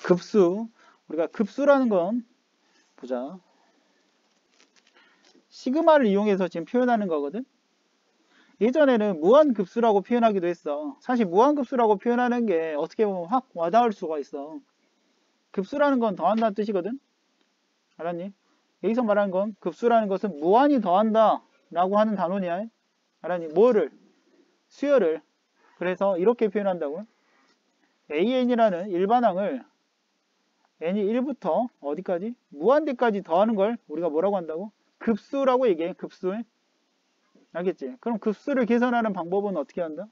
급수. 우리가 급수라는 건 보자. 시그마를 이용해서 지금 표현하는 거거든. 예전에는 무한급수라고 표현하기도 했어. 사실 무한급수라고 표현하는 게 어떻게 보면 확 와닿을 수가 있어. 급수라는 건 더한다는 뜻이거든. 알았니? 여기서 말하는 건 급수라는 것은 무한히 더한다 라고 하는 단원이야. 알았니? 뭐를? 수열을. 그래서 이렇게 표현한다고. AN이라는 일반항을 n이 1부터 어디까지? 무한대까지 더하는 걸 우리가 뭐라고 한다고? 급수라고 얘기해. 급수. 알겠지? 그럼 급수를 계산하는 방법은 어떻게 한다?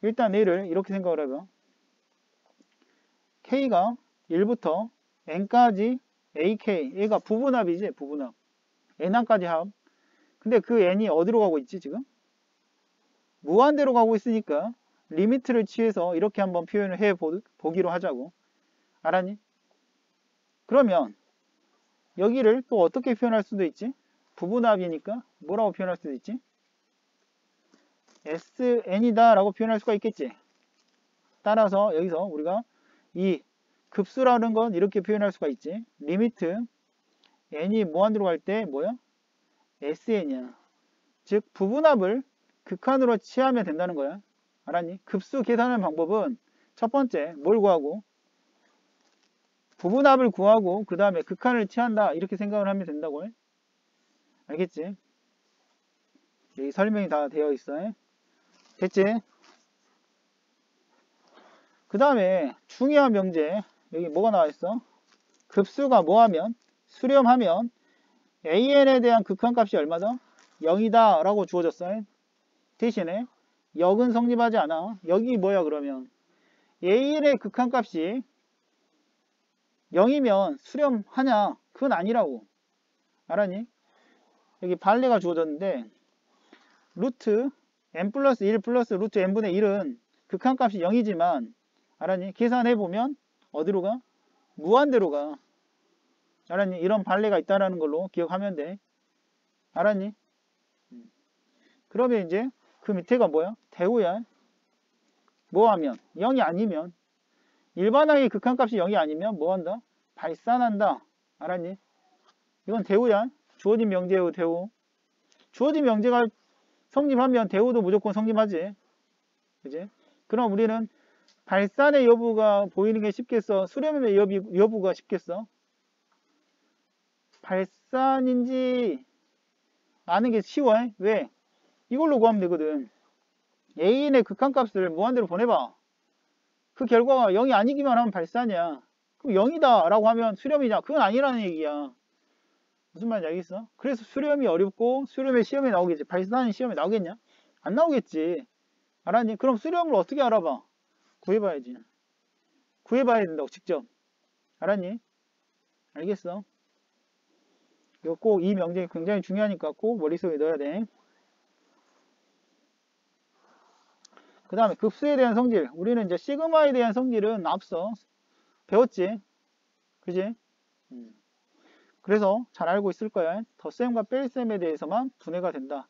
일단 얘를 이렇게 생각을 해봐. k가 1부터 n까지 ak, 얘가 부분합이지. 부분합. n항까지 합. 근데 그 n이 어디로 가고 있지 지금? 무한대로 가고 있으니까 리미트를 취해서 이렇게 한번 표현을 해보기로 하자고. 알았니? 그러면 여기를 또 어떻게 표현할 수도 있지? 부분합이니까 뭐라고 표현할 수도 있지? SN이다 라고 표현할 수가 있겠지. 따라서 여기서 우리가 이 급수라는 건 이렇게 표현할 수가 있지. 리미트 n이 무한대로 갈 때 뭐야? SN이야. 즉 부분합을 극한으로 취하면 된다는 거야. 알았니? 급수 계산하는 방법은 첫 번째 뭘 구하고? 부분합을 구하고 그 다음에 극한을 취한다 이렇게 생각을 하면 된다고 해. 알겠지? 여기 설명이 다 되어 있어. 됐지? 그 다음에 중요한 명제 여기 뭐가 나와 있어? 급수가 뭐하면? 수렴하면 AN에 대한 극한값이 얼마다? 0이다 라고 주어졌어. 대신에 역은 성립하지 않아. 역이 뭐야 그러면? AN의 극한값이 0이면 수렴하냐? 그건 아니라고. 알았니? 여기 발레가 주어졌는데 루트 n 플러스 1 플러스 루트 n분의 1은 극한값이 0이지만 알았니? 계산해보면 어디로 가? 무한대로 가. 알았니? 이런 발레가 있다는 걸로 기억하면 돼. 알았니? 그러면 이제 그 밑에가 뭐야? 대우야. 뭐하면? 0이 아니면 일반항의 극한값이 0이 아니면 뭐한다? 발산한다. 알았니? 이건 대우야. 주어진 명제의 대우. 주어진 명제가 성립하면 대우도 무조건 성립하지. 그지? 그럼 우리는 발산의 여부가 보이는 게 쉽겠어? 수렴의 여부가 쉽겠어? 발산인지 아는 게 쉬워. 왜? 이걸로 구하면 되거든. A인의 극한값을 무한대로 보내봐. 그 결과가 0이 아니기만 하면 발산이야. 그럼 0이다 라고 하면 수렴이냐? 그건 아니라는 얘기야. 무슨 말인지 알겠어? 그래서 수렴이 어렵고 수렴의 시험에 나오겠지. 발산이 시험에 나오겠냐? 안 나오겠지. 알았니? 그럼 수렴을 어떻게 알아봐? 구해봐야지. 구해봐야 된다고 직접. 알았니? 알겠어? 이거 꼭 이 명제가 굉장히 중요하니까 꼭 머릿속에 넣어야 돼. 그 다음에 급수에 대한 성질. 우리는 이제 시그마에 대한 성질은 앞서 배웠지. 그지? 그래서 잘 알고 있을 거야. 덧셈과 뺄셈에 대해서만 분해가 된다.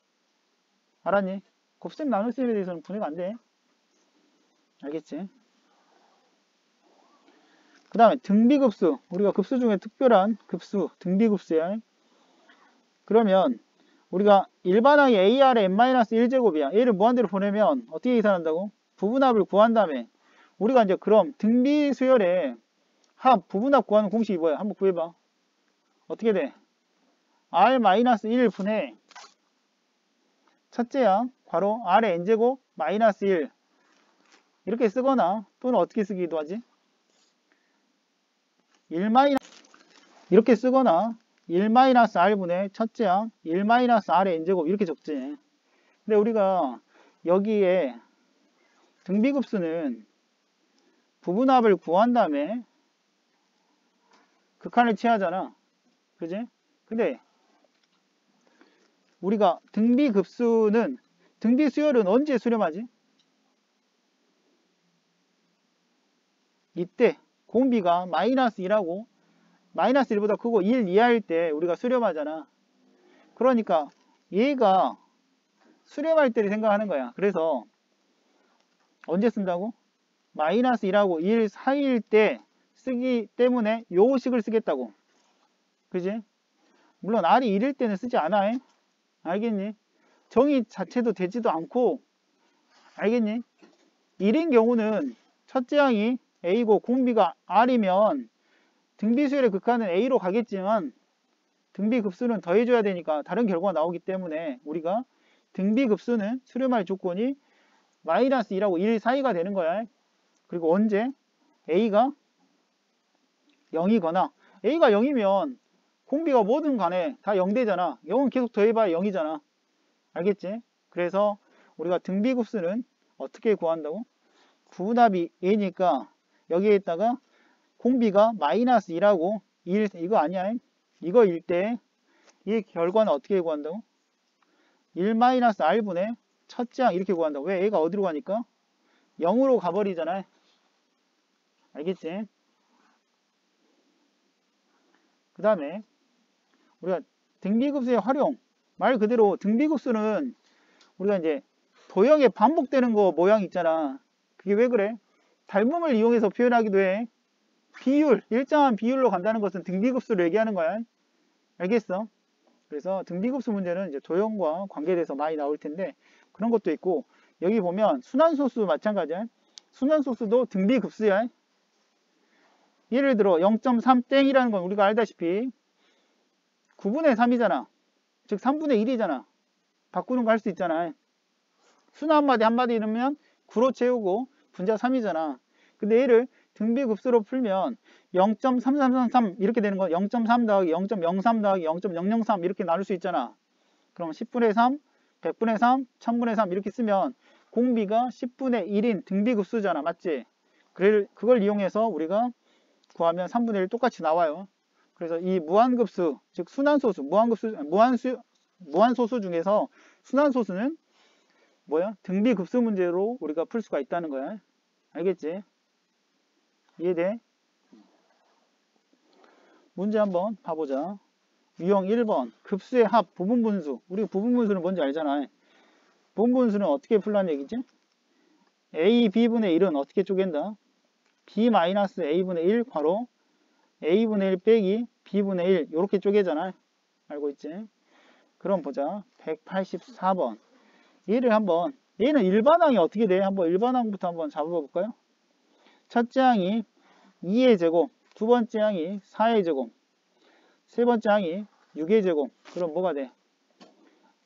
알았니? 곱셈 나눗셈에 대해서는 분해가 안 돼. 알겠지? 그 다음에 등비급수. 우리가 급수 중에 특별한 급수, 등비급수야. 그러면 우리가 일반항이 AR의 n-1제곱이야. 얘를 무한대로 보내면 어떻게 계산한다고? 부분합을 구한 다음에 우리가 이제 그럼 등비수열의 합, 부분합 구하는 공식이 뭐야? 한번 구해봐. 어떻게 돼? R-1 분의 첫째 항 괄호 R의 n제곱 마이너스 1 이렇게 쓰거나 또는 어떻게 쓰기도 하지? 1 이렇게 쓰거나 1-R분의 첫째 항 1-R의 n제곱 이렇게 적지. 근데 우리가 여기에 등비급수는 부분합을 구한 다음에 극한을 취하잖아. 그지? 근데 우리가 등비급수는 등비수열은 언제 수렴하지? 이때 공비가 마이너스 1하고 마이너스 1보다 크고 1 이하일 때 우리가 수렴하잖아. 그러니까 얘가 수렴할 때를 생각하는 거야. 그래서 언제 쓴다고? 마이너스 1하고 1 사이일 때 쓰기 때문에 요 식을 쓰겠다고. 그지? 물론 R이 1일 때는 쓰지 않아. 알겠니? 정의 자체도 되지도 않고. 알겠니? 1인 경우는 첫째 항이 A고 공비가 R이면 등비수열의 극한은 A로 가겠지만 등비급수는 더해줘야 되니까 다른 결과가 나오기 때문에 우리가 등비급수는 수렴할 조건이 마이너스 2하고 1 사이가 되는 거야. 그리고 언제? A가 0이거나 A가 0이면 공비가 뭐든 간에 다 0되잖아. 0은 계속 더해봐야 0이잖아. 알겠지? 그래서 우리가 등비급수는 어떻게 구한다고? 부답이 A니까 여기에다가 공비가 마이너스 2라고 1 이거 아니야. 이거 일 때 이 결과는 어떻게 구한다고? 1-R분의 첫째 항 이렇게 구한다고. 왜? A가 어디로 가니까? 0으로 가버리잖아. 알겠지? 그 다음에 우리가 등비급수의 활용. 말 그대로 등비급수는 우리가 이제 도형에 반복되는 거 모양 있잖아. 그게 왜 그래? 닮음을 이용해서 표현하기도 해. 비율, 일정한 비율로 간다는 것은 등비급수를 얘기하는 거야. 알겠어? 그래서 등비급수 문제는 이제 도형과 관계돼서 많이 나올 텐데 그런 것도 있고 여기 보면 순환소수 마찬가지야. 순환소수도 등비급수야. 예를 들어 0.3땡이라는 건 우리가 알다시피 9분의 3이잖아. 즉 3분의 1이잖아. 바꾸는 거 할 수 있잖아. 순화 한마디 한마디 이러면 9로 채우고 분자 3이잖아. 근데 얘를 등비급수로 풀면 0.3333 이렇게 되는 거 0.3 더하기 0.03 더하기 0.003 이렇게 나눌 수 있잖아. 그럼 10분의 3, 100분의 3, 1000분의 3 이렇게 쓰면 공비가 10분의 1인 등비급수잖아. 맞지? 그걸 이용해서 우리가 구하면 3분의 1 똑같이 나와요. 그래서 이 무한급수, 즉 순환소수, 무한소수 중에서 순환소수는 뭐야? 등비급수 문제로 우리가 풀 수가 있다는 거야. 알겠지? 이해돼? 문제 한번 봐보자. 유형 1번 급수의 합 부분분수. 우리 부분분수는 뭔지 알잖아. 부분분수는 어떻게 풀라는 얘기지? a b분의 1은 어떻게 쪼갠다? b-a분의 1 괄호 a분의 1 빼기 b분의 1 이렇게 쪼개잖아. 알고 있지? 그럼 보자. 184번 얘를 한번 얘는 일반항이 어떻게 돼? 한번 일반항부터 한번 잡아볼까요? 첫째 항이 2의 제곱, 두 번째 항이 4의 제곱, 세 번째 항이 6의 제곱. 그럼 뭐가 돼?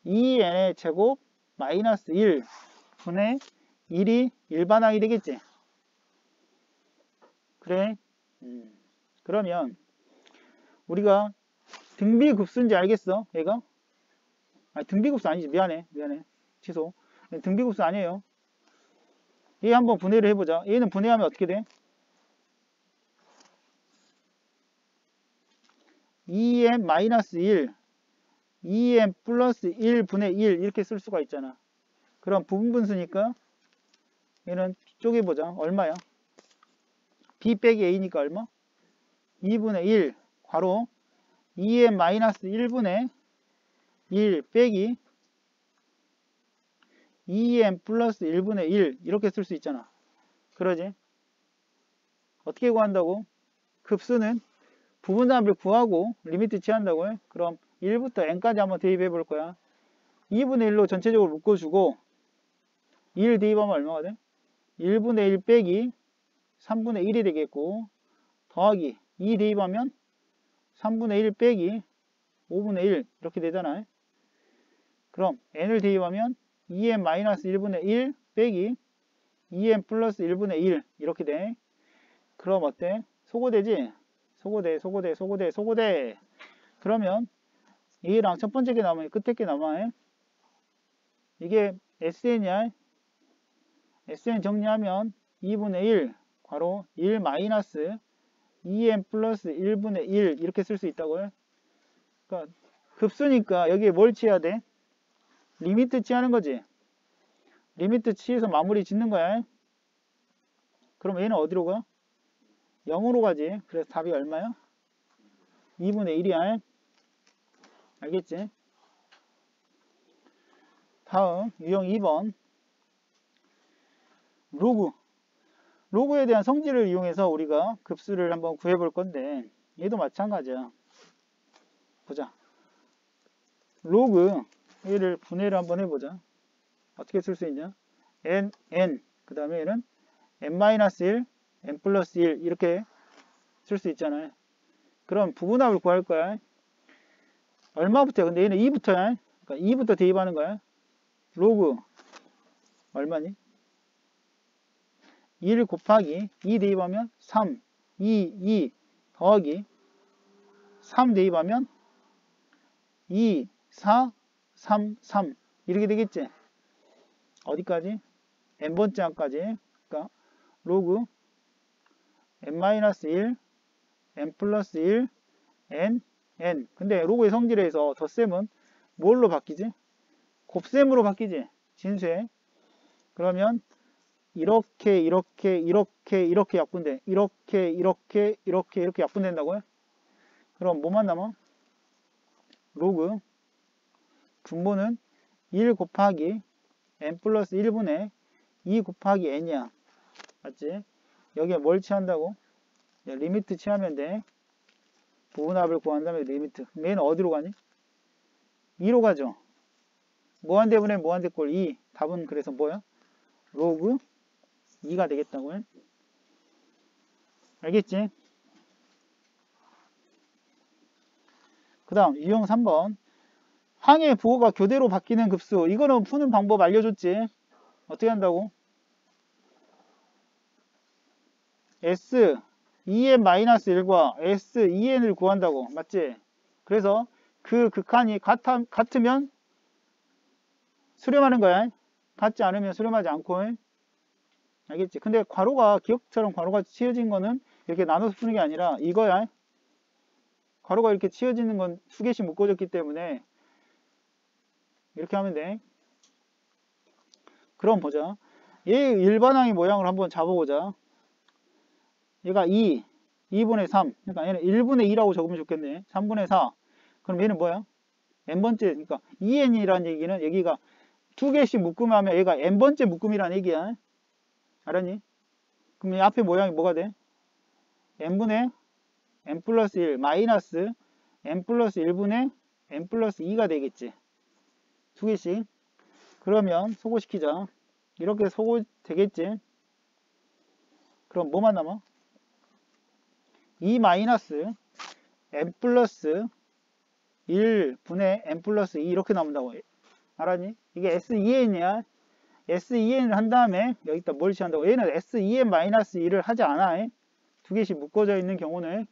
2n의 제곱 마이너스 1 분의 1이 일반항이 되겠지? 그래? 그러면 우리가 등비급수인지 알겠어? 얘가? 아니, 등비급수 아니지. 미안해. 취소. 등비급수 아니에요. 얘 한번 분해를 해보자. 얘는 분해하면 어떻게 돼? 2m-1 2m 플러스 1분의 1 이렇게 쓸 수가 있잖아. 그럼 부분분수니까 얘는 쪼개보자. 얼마야? b 빼기 a니까 얼마? 2분의 1 괄호 2m-1분의 1 빼기 2m 플러스 1분의 1 이렇게 쓸 수 있잖아. 그러지? 어떻게 구한다고? 급수는 부분답을 구하고 리미트 취한다고 해. 그럼 1부터 n까지 한번 대입해 볼 거야. 2분의 1로 전체적으로 묶어주고 1 대입하면 얼마가 돼? 1분의 1 빼기 3분의 1이 되겠고 더하기 2 대입하면 3분의 1 빼기 5분의 1 이렇게 되잖아. 그럼 n을 대입하면 2m-1분의 1 빼기 2m 플러스 1분의 1 이렇게 돼. 그럼 어때? 소거되지? 소거돼. 그러면 얘랑 첫 번째 게 남으면 끝에 게 남아. 이게 SN이야. SN 정리하면 2분의 1 괄호 1 마이너스 2m 플러스 1분의 1 이렇게 쓸 수 있다고요. 그러니까 급수니까 여기에 뭘 취해야 돼? 리미트 취하는 거지. 리미트 취해서 마무리 짓는 거야. 그럼 얘는 어디로 가? 0으로 가지. 그래서 답이 얼마야? 2분의 1이야. 알겠지? 다음 유형 2번 로그 로그에 대한 성질을 이용해서 우리가 급수를 한번 구해볼 건데 얘도 마찬가지야. 보자. 로그 얘를 분해를 한번 해보자. 어떻게 쓸 수 있냐? n 그 다음에 얘는 n-1 n 플러스 1 이렇게 쓸 수 있잖아요. 그럼 부분합을 구할 거야. 얼마부터? 근데 얘는 2부터야. 그러니까 2부터 대입하는 거야. 로그 얼마니? 1 곱하기 2 대입하면 3 2 더하기 3 대입하면 2 4 3 3 이렇게 되겠지. 어디까지? n번째 항까지. 그러니까 로그 n-1 n 플러스 1 n 근데 로그의 성질에서 덧셈은 뭘로 바뀌지? 곱셈으로 바뀌지. 진수에. 그러면 이렇게 약분돼. 이렇게 약분된다고요? 그럼 뭐만 남아? 로그 분모는 1 곱하기 n 플러스 1분의 2 곱하기 n이야. 맞지? 여기에 뭘 취한다고? 리미트 취하면 돼. 부분합을 구한 다음에 리미트. 그럼 얘는 어디로 가니? 2로 가죠. 무한대분의 무한대꼴 2. 답은 그래서 뭐야? 로그 2가 되겠다고요. 알겠지? 그 다음 유형 3번. 항의 부호가 교대로 바뀌는 급수. 이거는 푸는 방법 알려줬지. 어떻게 한다고? S 2n-1과 S 2n을 구한다고. 맞지? 그래서 그 극한이 같으면 수렴하는 거야. 같지 않으면 수렴하지 않고. 알겠지? 근데 괄호가 기억처럼 괄호가 치어진 거는 이렇게 나눠서 푸는 게 아니라 이거야. 괄호가 이렇게 치어지는 건 두 개씩 묶어졌기 때문에 이렇게 하면 돼. 그럼 보자. 얘 일반항의 모양을 한번 잡아보자. 얘가 2분의 3. 그러니까 얘는 1분의 2라고 적으면 좋겠네. 3분의 4. 그럼 얘는 뭐야? n번째. 그러니까 2n이라는 얘기는 여기가 두 개씩 묶음하면 얘가 n번째 묶음이라는 얘기야. 알았니? 그럼 이 앞에 모양이 뭐가 돼? n분의 n 플러스 1 마이너스 n 플러스 1분의 n 플러스 2가 되겠지. 두 개씩. 그러면 소거시키자. 이렇게 소거 되겠지. 그럼 뭐만 남아? 2 마이너스 n 플러스 1분의 n 플러스 2 이렇게 남는다고. 알았니? 이게 S2n이야. S2n을 한 다음에 여기다 뭘 취한다고? 얘는 S2n-1을 하지 않아. 두 개씩 묶어져 있는 경우는.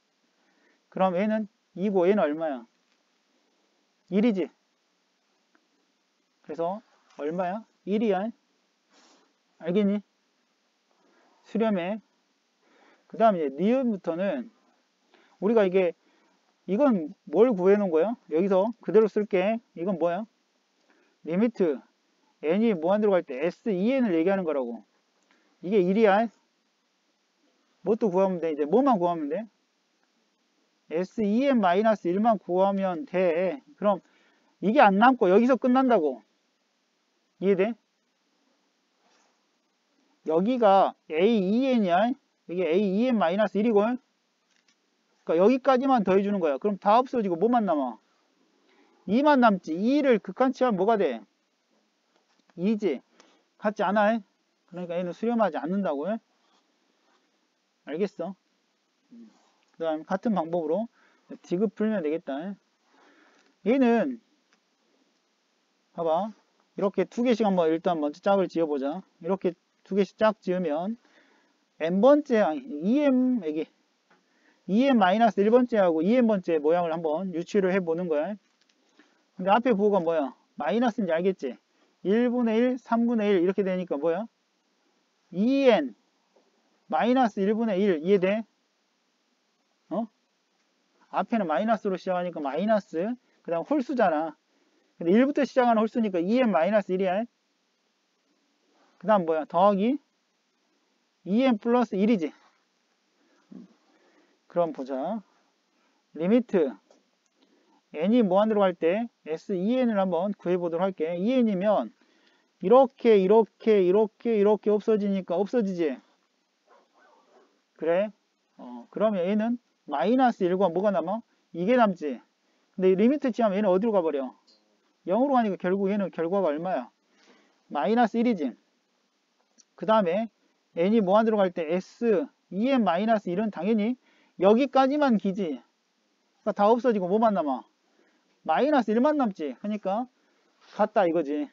그럼 얘는 2고 얘는 얼마야? 1이지. 그래서 얼마야? 1이야. 알겠니? 수렴해. 그 다음 이제 니은부터는 우리가 이건 뭘 구해 놓은 거야? 여기서 그대로 쓸게. 이건 뭐야? 리미트 n이 무한대로 갈 때 S2n을 얘기하는 거라고. 이게 1이야. 뭣도 구하면 돼? 이제 뭐만 구하면 돼? S2n-1만 구하면 돼. 그럼 이게 안 남고 여기서 끝난다고. 이해돼? 여기가 A2n이야. 이게 A2n-1이고. 그러니까 여기까지만 더해주는 거야. 그럼 다 없어지고 뭐만 남아? 2만 남지. 2를 극한치하면 뭐가 돼? 2지. 같지 않아? 그러니까 얘는 수렴하지 않는다고요. 알겠어? 그 다음 같은 방법으로 디귿 풀면 되겠다. 얘는 봐봐. 이렇게 두 개씩 한번 일단 먼저 짝을 지어보자. 이렇게 두 개씩 짝 지으면 n번째, 아니 2n-1번째하고 2n번째 모양을 한번 유추를 해보는 거야. 근데 앞에 부호가 뭐야? 마이너스인지 알겠지? 1분의 1, 3분의 1 이렇게 되니까 뭐야? 2n 마이너스 1분의 1 이해돼? 앞에는 마이너스로 시작하니까 마이너스, 그 다음 홀수잖아. 근데 1부터 시작하는 홀수니까 2n-1이야. 그 다음 뭐야? 더하기 2n 플러스 1이지. 그럼 보자. 리미트 n이 무한대로 갈 때 S2n을 한번 구해보도록 할게. 2n이면 이렇게 없어지니까 없어지지. 그래? 그러면 얘는 마이너스 1과 뭐가 남아? 이게 남지. 근데 리미트 취하면 얘는 어디로 가버려? 0으로 가니까 결국 얘는 결과가 얼마야? 마이너스 1이지. 그 다음에 n이 무한대로 갈 때 s 2n 마이너스 1은 당연히 여기까지만 기지. 그러니까 다 없어지고 뭐만 남아? 마이너스 1만 남지. 그러니까 같다 이거지.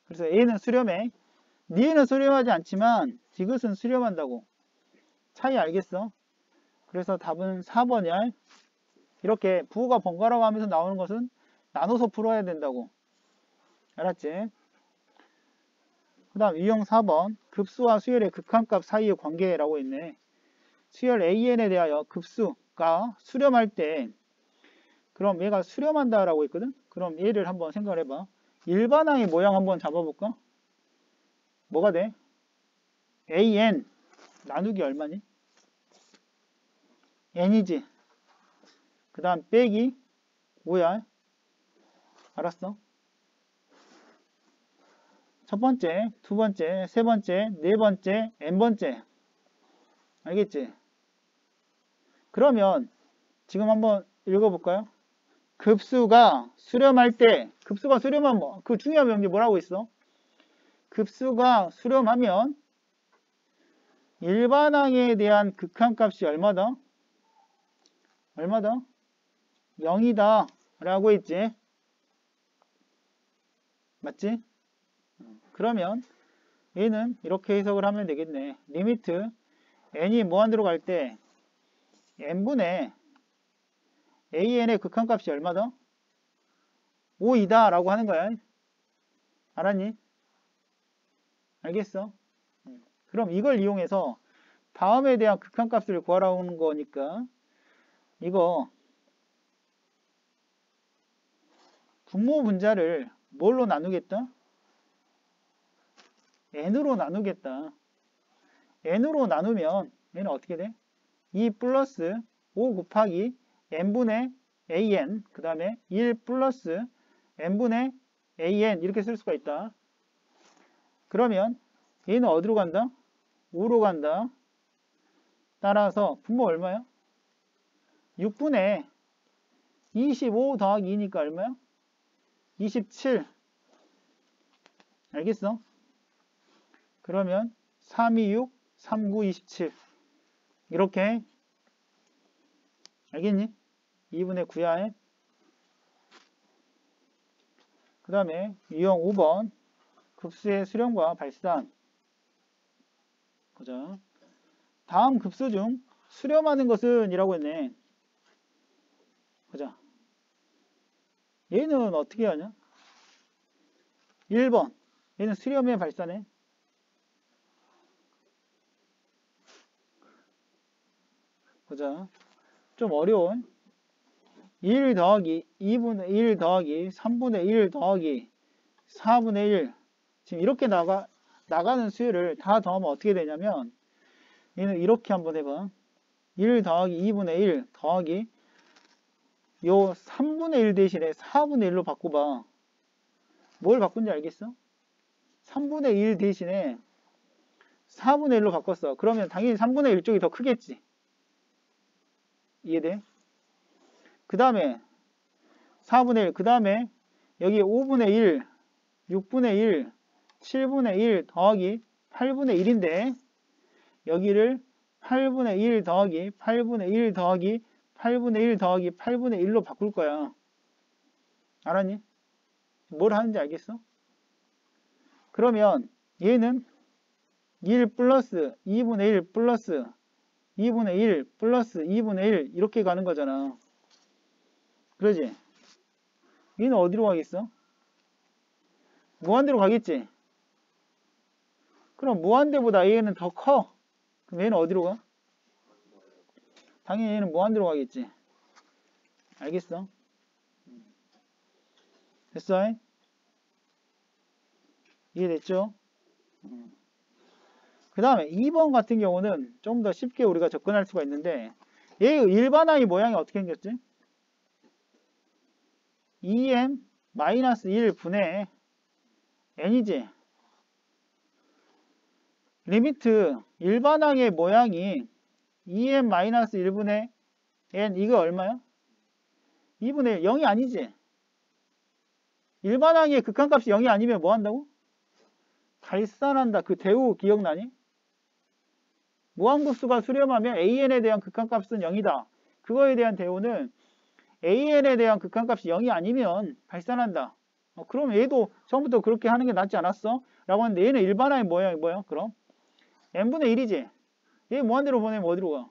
그래서 a는 수렴해. 니에는 수렴하지 않지만 디귿은 수렴한다고. 차이 알겠어? 그래서 답은 4번이야. 이렇게 부호가 번갈아 가면서 나오는 것은 나눠서 풀어야 된다고. 알았지? 그 다음 유형 4번 급수와 수열의 극한값 사이의 관계라고 있네. 수열 AN에 대하여 급수가 수렴할 때 그럼 얘가 수렴한다 라고 있거든. 그럼 얘를 한번 생각을 해봐. 일반항의 모양 한번 잡아볼까? 뭐가 돼? AN 나누기 얼마니? N이지. 그 다음 빼기 5야. 알았어? 첫 번째, 두 번째, 세 번째, 네 번째, n번째. 알겠지? 그러면 지금 한번 읽어볼까요? 급수가 수렴할 때, 급수가 수렴하면 뭐? 그 중요한 명제 뭐라고 있어? 급수가 수렴하면 일반항에 대한 극한값이 얼마다? 얼마다? 0이다 라고 했지. 맞지? 그러면 얘는 이렇게 해석을 하면 되겠네. 리미트 n이 무한대로 갈 때 n분의 an의 극한값이 얼마다? 5이다 라고 하는 거야. 알았니? 알겠어? 그럼 이걸 이용해서 다음에 대한 극한값을 구하라는 거니까 이거 분모 분자를 뭘로 나누겠다? n으로 나누겠다. n으로 나누면 얘는 어떻게 돼? 2 플러스 5 곱하기 n분의 an 그 다음에 1 플러스 n분의 an 이렇게 쓸 수가 있다. 그러면 얘는 어디로 간다? 5로 간다. 따라서 분모 얼마야? 6분의 25 더하기 2니까 얼마야? 27. 알겠어? 그러면 326, 39, 27 이렇게 알겠니? 2분의 9야. 그 다음에 유형 5번 급수의 수렴과 발산. 보자. 다음 급수 중 수렴하는 것은 이라고 했네. 보자. 얘는 어떻게 하냐? 1번. 얘는 수렴의 발산해. 보자. 좀 어려운 1 더하기 2분의 1 더하기 3분의 1 더하기 4분의 1 지금 이렇게 나가는 수열을 다 더하면 어떻게 되냐면 얘는 이렇게 한번 해봐. 1 더하기 2분의 1 더하기 요 3분의 1 대신에 4분의 1로 바꿔봐. 뭘 바꾼지 알겠어? 3분의 1 대신에 4분의 1로 바꿨어. 그러면 당연히 3분의 1 쪽이 더 크겠지. 이해돼? 그 다음에 4분의 1, 그 다음에 여기 5분의 1, 6분의 1, 7분의 1 더하기 8분의 1인데 여기를 8분의 1 더하기 8분의 1 더하기 8분의 1 더하기 8분의 1로 바꿀 거야. 알았니? 뭘 하는지 알겠어? 그러면 얘는 1 플러스 2분의 1 플러스 2분의 1 플러스 2분의 1 이렇게 가는 거잖아. 그러지? 얘는 어디로 가겠어? 무한대로 가겠지? 그럼 무한대보다 얘는 더 커. 그럼 얘는 어디로 가? 당연히 얘는 무한대로 가겠지. 알겠어? 됐어? 이해됐죠? 그 다음에 2번 같은 경우는 좀 더 쉽게 우리가 접근할 수가 있는데 얘 일반항의 모양이 어떻게 생겼지? 2m-1 분의 n이지. 리미트 일반항의 모양이 2n-1분의 n 이거 얼마야? 2분의 1 0이 아니지. 일반항의 극한값이 0이 아니면 뭐 한다고? 발산한다. 그 대우 기억나니? 무한급수가 수렴하면 an에 대한 극한값은 0이다. 그거에 대한 대우는 an에 대한 극한값이 0이 아니면 발산한다. 그럼 얘도 처음부터 그렇게 하는 게 낫지 않았어? 라고 하는데 얘는 일반항이 뭐야? 그럼 n분의 1이지. 얘 무한대로 보내면 어디로 가?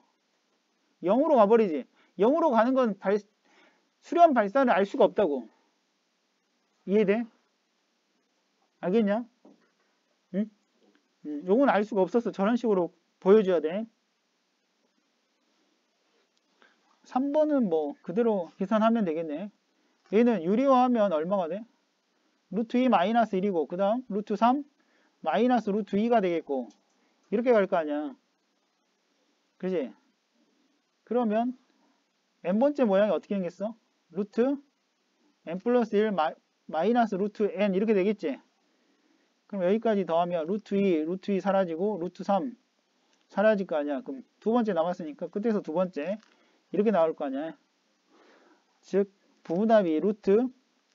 0으로 가버리지. 0으로 가는 건 수렴 발산을 알 수가 없다고. 이해돼? 알겠냐? 응? 요건 알 수가 없었어. 저런 식으로 보여줘야 돼. 3번은 뭐 그대로 계산하면 되겠네. 얘는 유리화하면 얼마가 돼? 루트 2 마이너스 1이고 그 다음 루트 3 마이너스 루트 2가 되겠고 이렇게 갈 거 아니야. 그지? 그러면 n번째 모양이 어떻게 생겼어? 루트 n 플러스 1 마이너스 루트 n 이렇게 되겠지? 그럼 여기까지 더하면 루트 2 사라지고 루트 3 사라질 거 아니야. 그럼 두 번째 남았으니까 끝에서 두 번째 이렇게 나올 거 아니야. 즉 부분답이 루트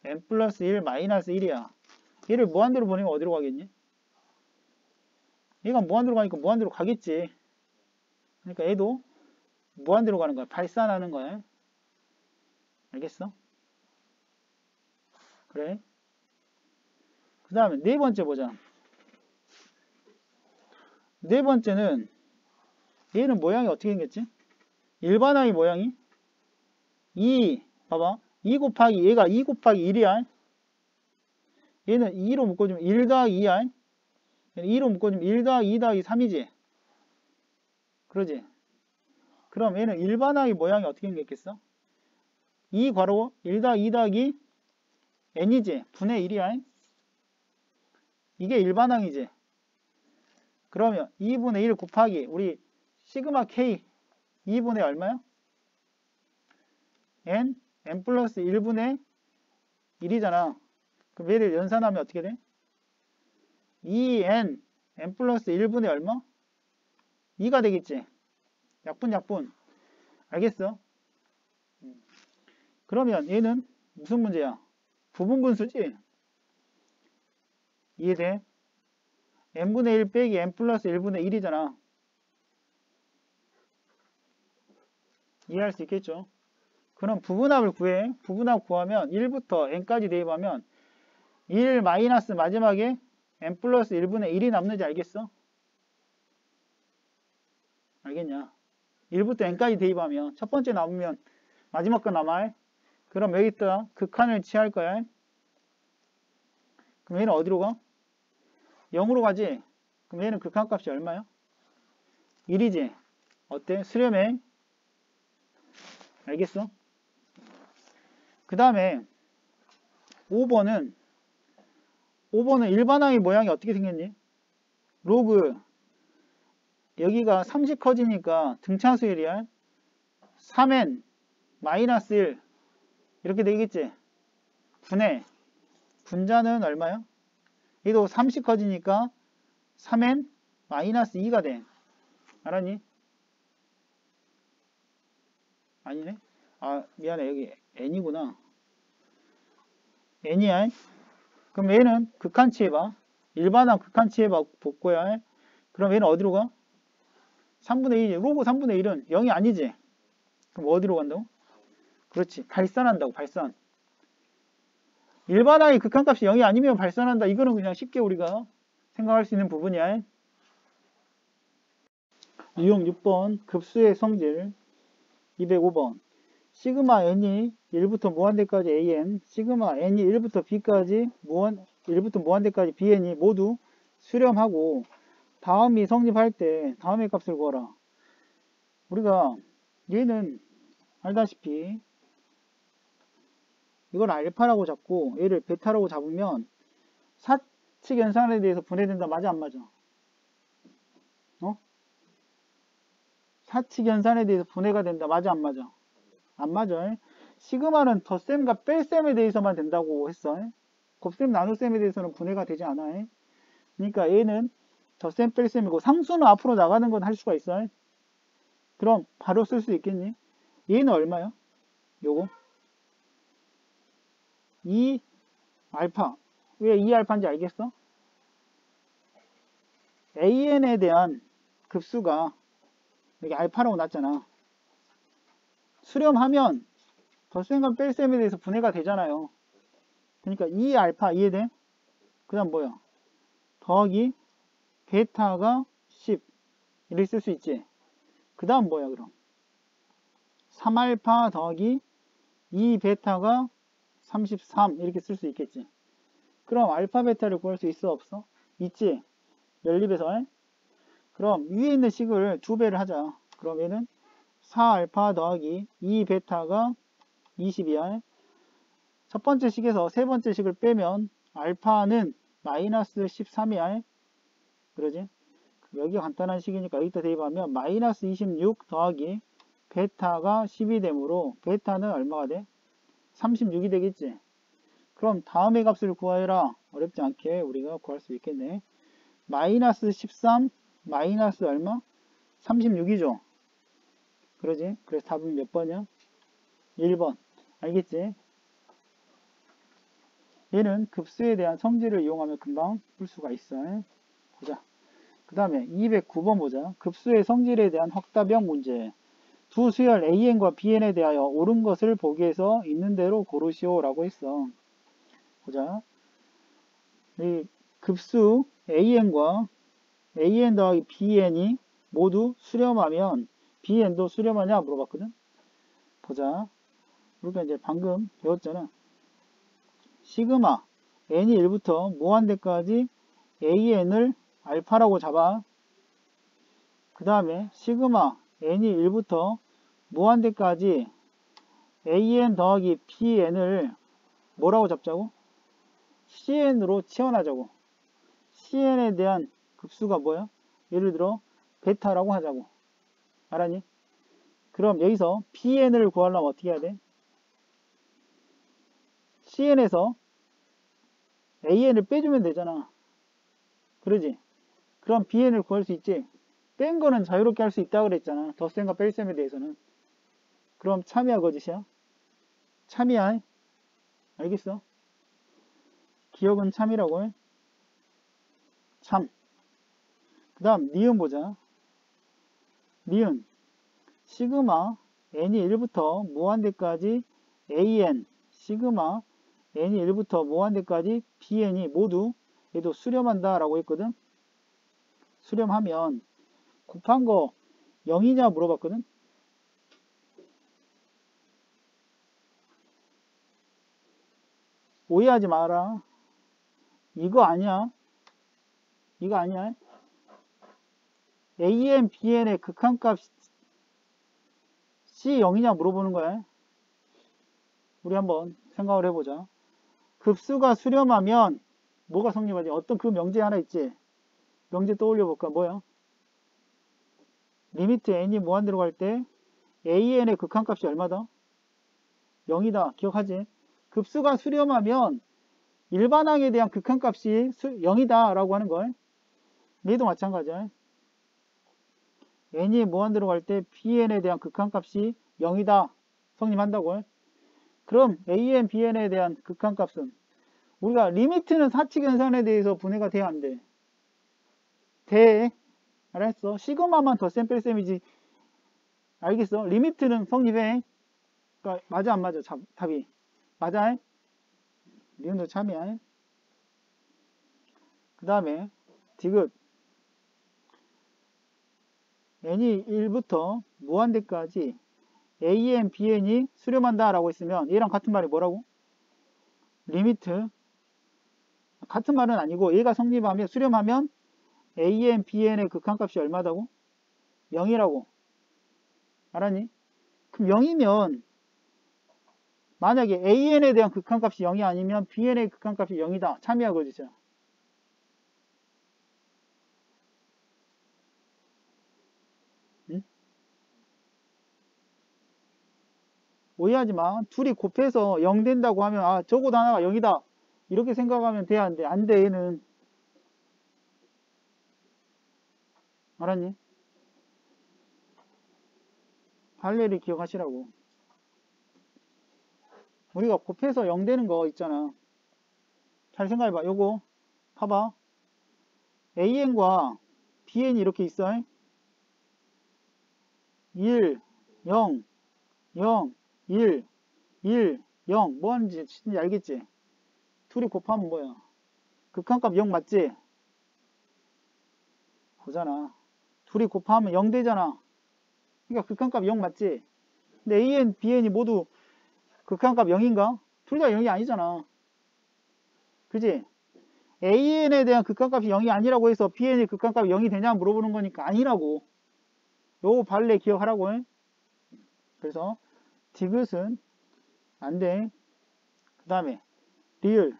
n 플러스 1 마이너스 1이야. 얘를 무한대로 보내면 어디로 가겠니? 얘가 무한대로 가니까 무한대로 가겠지. 그러니까 얘도 무한대로 가는 거야. 발산하는 거야. 알겠어? 그래. 그 다음에 네 번째 보자. 네 번째는 얘는 모양이 어떻게 생겼지? 일반항의 모양이 2 봐봐. 2 곱하기 얘가 2 곱하기 1이야. 얘는 2로 묶어주면 1 더하기 2야. 얘는 2로 묶어주면 1 더하기 2 더하기 3이지. 그러지? 그럼 얘는 일반항의 모양이 어떻게 생겼겠어? 2 괄호 1 더하기 2 더하기 n이지. 분의 1이야. 이게 일반항이지. 그러면 2분의 1 곱하기 우리 시그마 k 2분의 얼마야? n 플러스 1분의 1이잖아. 그럼 얘를 연산하면 어떻게 돼? 2n 플러스 1분의 얼마? 2가 되겠지. 약분. 알겠어? 그러면 얘는 무슨 문제야? 부분분수지? 이해돼? n분의 1 빼기 n 플러스 1분의 1이잖아. 이해할 수 있겠죠? 그럼 부분합을 구해. 부분합 구하면 1부터 n까지 대입하면 1 마이너스 마지막에 n 플러스 1분의 1이 남는지 알겠어? 알겠냐? 1부터 n까지 대입하면 첫 번째 남으면 마지막 거 남아. 그럼 여기다 극한을 취할 거야. 그럼 얘는 어디로 가? 0으로 가지? 그럼 얘는 극한값이 얼마야? 1이지? 어때? 수렴해. 알겠어? 그 다음에 5번은 일반항의 모양이 어떻게 생겼니? 로그 여기가 30 커지니까 등차수열이야. 3n 마이너스 1 이렇게 되겠지? 분자는 얼마야? 얘도 30 커지니까 3n 마이너스 2가 돼. 알았니? 아니네? 아 미안해. 여기 n이구나. n이야. 그럼 얘는 극한치 해봐. 일반항 극한치 해봐. 복고야. 그럼 얘는 어디로 가? 3분의 1. 로그 3분의 1은 0이 아니지? 그럼 어디로 간다고? 그렇지. 발산한다고. 발산. 일반항의 극한값이 0이 아니면 발산한다. 이거는 그냥 쉽게 우리가 생각할 수 있는 부분이야. 유형 6번 급수의 성질 205번 시그마 n이 1부터 무한대까지 an 시그마 n이 1부터 b까지 1부터 무한대까지 bn이 모두 수렴하고 다음이 성립할 때 다음의 값을 구하라. 우리가 얘는 알다시피 이걸 알파라고 잡고 얘를 베타라고 잡으면 사칙 연산에 대해서 분해된다. 맞아 안 맞아? 사칙 연산에 대해서 분해가 된다. 맞아 안 맞아? 안 맞아. 시그마는 덧셈과 뺄셈에 대해서만 된다고 했어. 곱셈 나눗셈에 대해서는 분해가 되지 않아. 그러니까 얘는 덧셈 뺄셈이고 상수는 앞으로 나가는 건 할 수가 있어. 그럼 바로 쓸 수 있겠니? 얘는 얼마야? 요거 2 알파. 왜 2 알파인지 알겠어? AN에 대한 급수가 여기 알파라고 났잖아. 수렴하면 덧셈과 뺄셈에 대해서 분해가 되잖아요. 그러니까 2 알파 이해돼? 그 다음 뭐야? 더하기 베타가 10 이렇게 쓸 수 있지. 그 다음 뭐야 그럼? 3알파 더하기 2베타가 33 이렇게 쓸 수 있겠지. 그럼 알파 베타를 구할 수 있어 없어? 있지. 연립에서. 그럼 위에 있는 식을 2배를 하자. 그럼 얘는 4알파 더하기 2베타가 20이야. 첫 번째 식에서 세 번째 식을 빼면 알파는 마이너스 13이야. 그러지? 여기가 간단한 식이니까 여기다 대입하면 마이너스 26 더하기 베타가 10이 되므로 베타는 얼마가 돼? 36이 되겠지. 그럼 다음의 값을 구하여라. 어렵지 않게 우리가 구할 수 있겠네. 마이너스 13 마이너스 얼마? 36이죠. 그러지? 그래서 답은 몇 번이야? 1번. 알겠지? 얘는 급수에 대한 성질을 이용하면 금방 풀 수가 있어. 보자. 그 다음에 209번 보자. 급수의 성질에 대한 확답형 문제. 두 수열 AN과 BN에 대하여 옳은 것을 보기에서 있는 대로 고르시오 라고 했어. 보자. 이 급수 AN과 AN 더하기 BN이 모두 수렴하면 BN도 수렴하냐 물어봤거든. 보자. 우리가 이제 방금 배웠잖아. 시그마 n이 1부터 무한대까지 AN을 알파라고 잡아. 그 다음에 시그마 n이 1부터 무한대까지 AN 더하기 BN을 뭐라고 잡자고? CN으로 치환하자고. CN에 대한 급수가 뭐야? 예를 들어 베타라고 하자고. 알았니? 그럼 여기서 BN을 구하려면 어떻게 해야 돼? CN에서 AN을 빼주면 되잖아. 그러지? 그럼 BN을 구할 수 있지? 뺀 거는 자유롭게 할 수 있다고 그랬잖아. 덧셈과 뺄셈에 대해서는. 그럼 참이야 거짓이야? 참이야. 알겠어? 기억은 참이라고 해. 참. 그 다음 니은 보자. 니은 시그마 n이 1부터 무한대까지 AN 시그마 n이 1부터 무한대까지 BN이 모두 얘도 수렴한다 라고 했거든. 수렴하면 곱한 거 0이냐 물어봤거든. 오해하지 마라. 이거 아니야. 이거 아니야. AN, BN의 극한값 C 0이냐 물어보는 거야. 우리 한번 생각을 해보자. 급수가 수렴하면 뭐가 성립하지? 어떤 그 명제 하나 있지? 명제 떠올려 볼까? 뭐야? 리미트 n이 무한대로 갈 때 AN의 극한값이 얼마다? 0이다. 기억하지? 급수가 수렴하면 일반항에 대한 극한값이 0이다 라고 하는 걸. 얘도 마찬가지야. n이 무한대로 갈 때 bn에 대한 극한값이 0이다 성립한다고. 그럼 an, bn에 대한 극한값은 우리가 리미트는 사칙연산에 대해서 분해가 돼야 안 돼. 돼. 알았어? 시그마만 덧셈 뺄셈이지. 알겠어? 리미트는 성립해. 그러니까 맞아 안 맞아? 답이 맞아. 니은도 참이야. 그 다음에 디귿 n이 1부터 무한대까지 AN, BN이 수렴한다 라고 했으면 얘랑 같은 말이 뭐라고? 리미트 같은 말은 아니고 얘가 성립하면 수렴하면 AN, BN의 극한값이 얼마다고? 0이라고. 알았니? 그럼 0이면 만약에 AN에 대한 극한값이 0이 아니면 BN의 극한값이 0이다. 참이야 거짓이야? 응? 오해하지 마. 둘이 곱해서 0 된다고 하면 아 적어도 하나가 0이다. 이렇게 생각하면 돼 안 돼? 안 돼 얘는. 알았니? 발레를 기억하시라고. 우리가 곱해서 0 되는 거 있잖아. 잘 생각해봐. 요거 봐봐. AN과 BN이 이렇게 있어. 1, 0, 0, 1, 1, 0. 뭐 하는지 진짜 알겠지? 둘이 곱하면 뭐야? 극한값 0 맞지? 보잖아. 둘이 곱하면 0 되잖아. 그러니까 극한값 0 맞지? 근데 AN, BN이 모두 극한값 0인가? 둘 다 0이 아니잖아. 그지? AN에 대한 극한값이 0이 아니라고 해서 BN의 극한값이 0이 되냐 물어보는 거니까 아니라고. 요 발레 기억하라고. 그래서 디귿은 안 돼. 그 다음에 리을.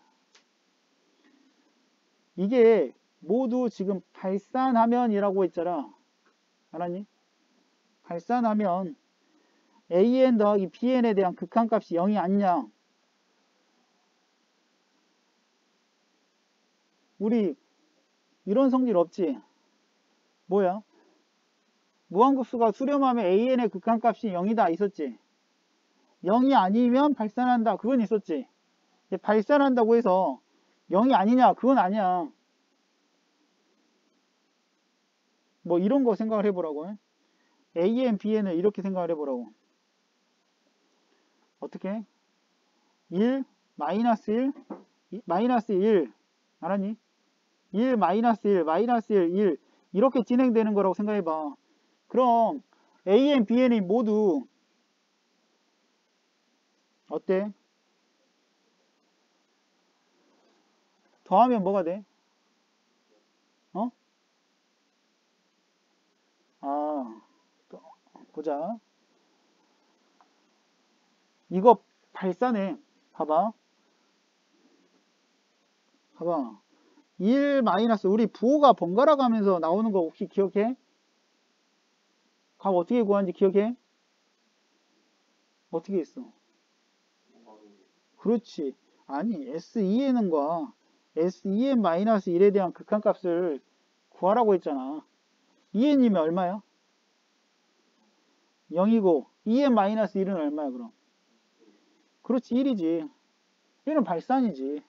이게 모두 지금 발산하면이라고 했잖아. 알았니? 발산하면 AN 더하기 BN에 대한 극한값이 0이 아니냐. 우리 이런 성질 없지? 뭐야? 무한급수가 수렴하면 AN의 극한값이 0이다 있었지? 0이 아니면 발산한다 그건 있었지? 발산한다고 해서 0이 아니냐 그건 아니야. 뭐 이런 거 생각을 해보라고. AN, BN을 이렇게 생각을 해보라고. 어떻게? 1, 마이너스 1, 마이너스 1 알았니? 1, 마이너스 1, 마이너스 1, 1 이렇게 진행되는 거라고 생각해봐. 그럼 AN, BN이 모두 어때? 더하면 뭐가 돼? 어? 아, 보자. 이거 발산해. 봐봐. 봐봐. 1 마이너스 우리 부호가 번갈아 가면서 나오는 거 혹시 기억해? 값 어떻게 구하는지 기억해? 어떻게 했어? 그렇지. 아니 S2N과 S2N-1에 대한 극한값을 구하라고 했잖아. 2N이면 얼마야? 0이고 2N-1은 얼마야 그럼? 그렇지 1이지. 얘는 발산이지.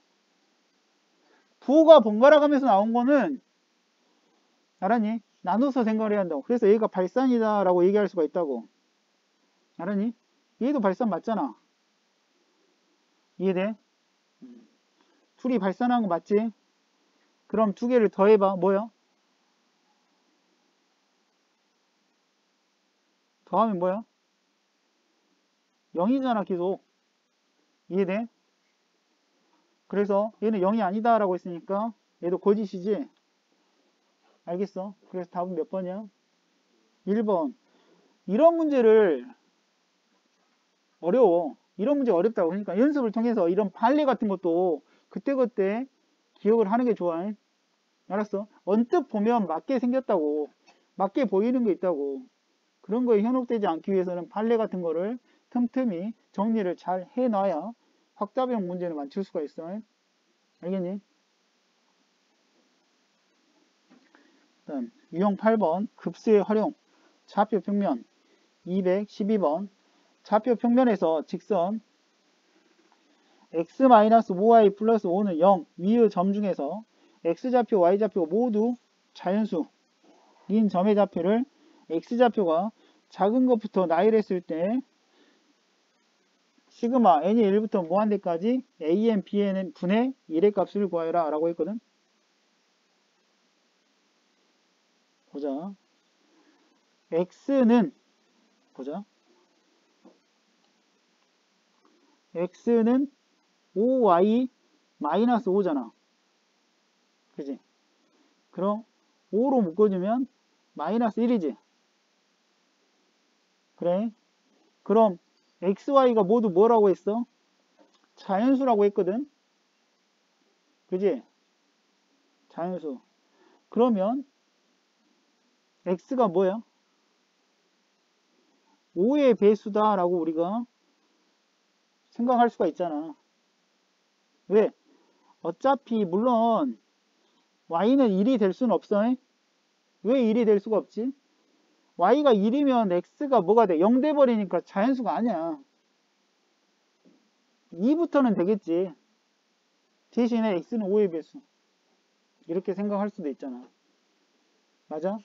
부호가 번갈아 가면서 나온 거는 알았니? 나눠서 생각을 해야 한다고. 그래서 얘가 발산이다 라고 얘기할 수가 있다고. 알았니? 얘도 발산 맞잖아. 이해돼? 둘이 발산한 거 맞지? 그럼 두 개를 더해봐. 뭐야? 더하면 뭐야? 0이잖아 계속. 이해돼? 그래서 얘는 0이 아니다 라고 했으니까 얘도 거짓이지? 알겠어? 그래서 답은 몇 번이야? 1번. 이런 문제를 어려워. 이런 문제 어렵다고. 그러니까 연습을 통해서 이런 판례 같은 것도 그때그때 기억을 하는 게 좋아. 알았어? 언뜻 보면 맞게 생겼다고. 맞게 보이는 게 있다고. 그런 거에 현혹되지 않기 위해서는 판례 같은 거를 틈틈이 정리를 잘 해놔야 확답형 문제를 맞출 수가 있어. 알겠니? 다음 유형 8번 급수의 활용. 좌표 평면 212번. 좌표 평면에서 직선 x-5y 플러스 5는 0 위의 점 중에서 x좌표, y좌표 모두 자연수인 점의 좌표를 x좌표가 작은 것부터 나열했을 때 시그마 n이 1부터 무한대까지 an, bn 분의 1의 값을 구하여라 라고 했거든. 보자. x는 보자. x는 5y 마이너스 5잖아. 그지? 그럼 5로 묶어주면 마이너스 1이지. 그래. 그럼 xy가 모두 뭐라고 했어? 자연수라고 했거든. 그지? 자연수. 그러면 x가 뭐야? 5의 배수다 라고 우리가 생각할 수가 있잖아. 왜? 어차피 물론 y는 1이 될 수는 없어. 왜 1이 될 수가 없지? y가 1이면 x가 뭐가 돼? 0 돼버리니까 자연수가 아니야. 2부터는 되겠지. 대신에 x는 5의 배수. 이렇게 생각할 수도 있잖아. 맞아?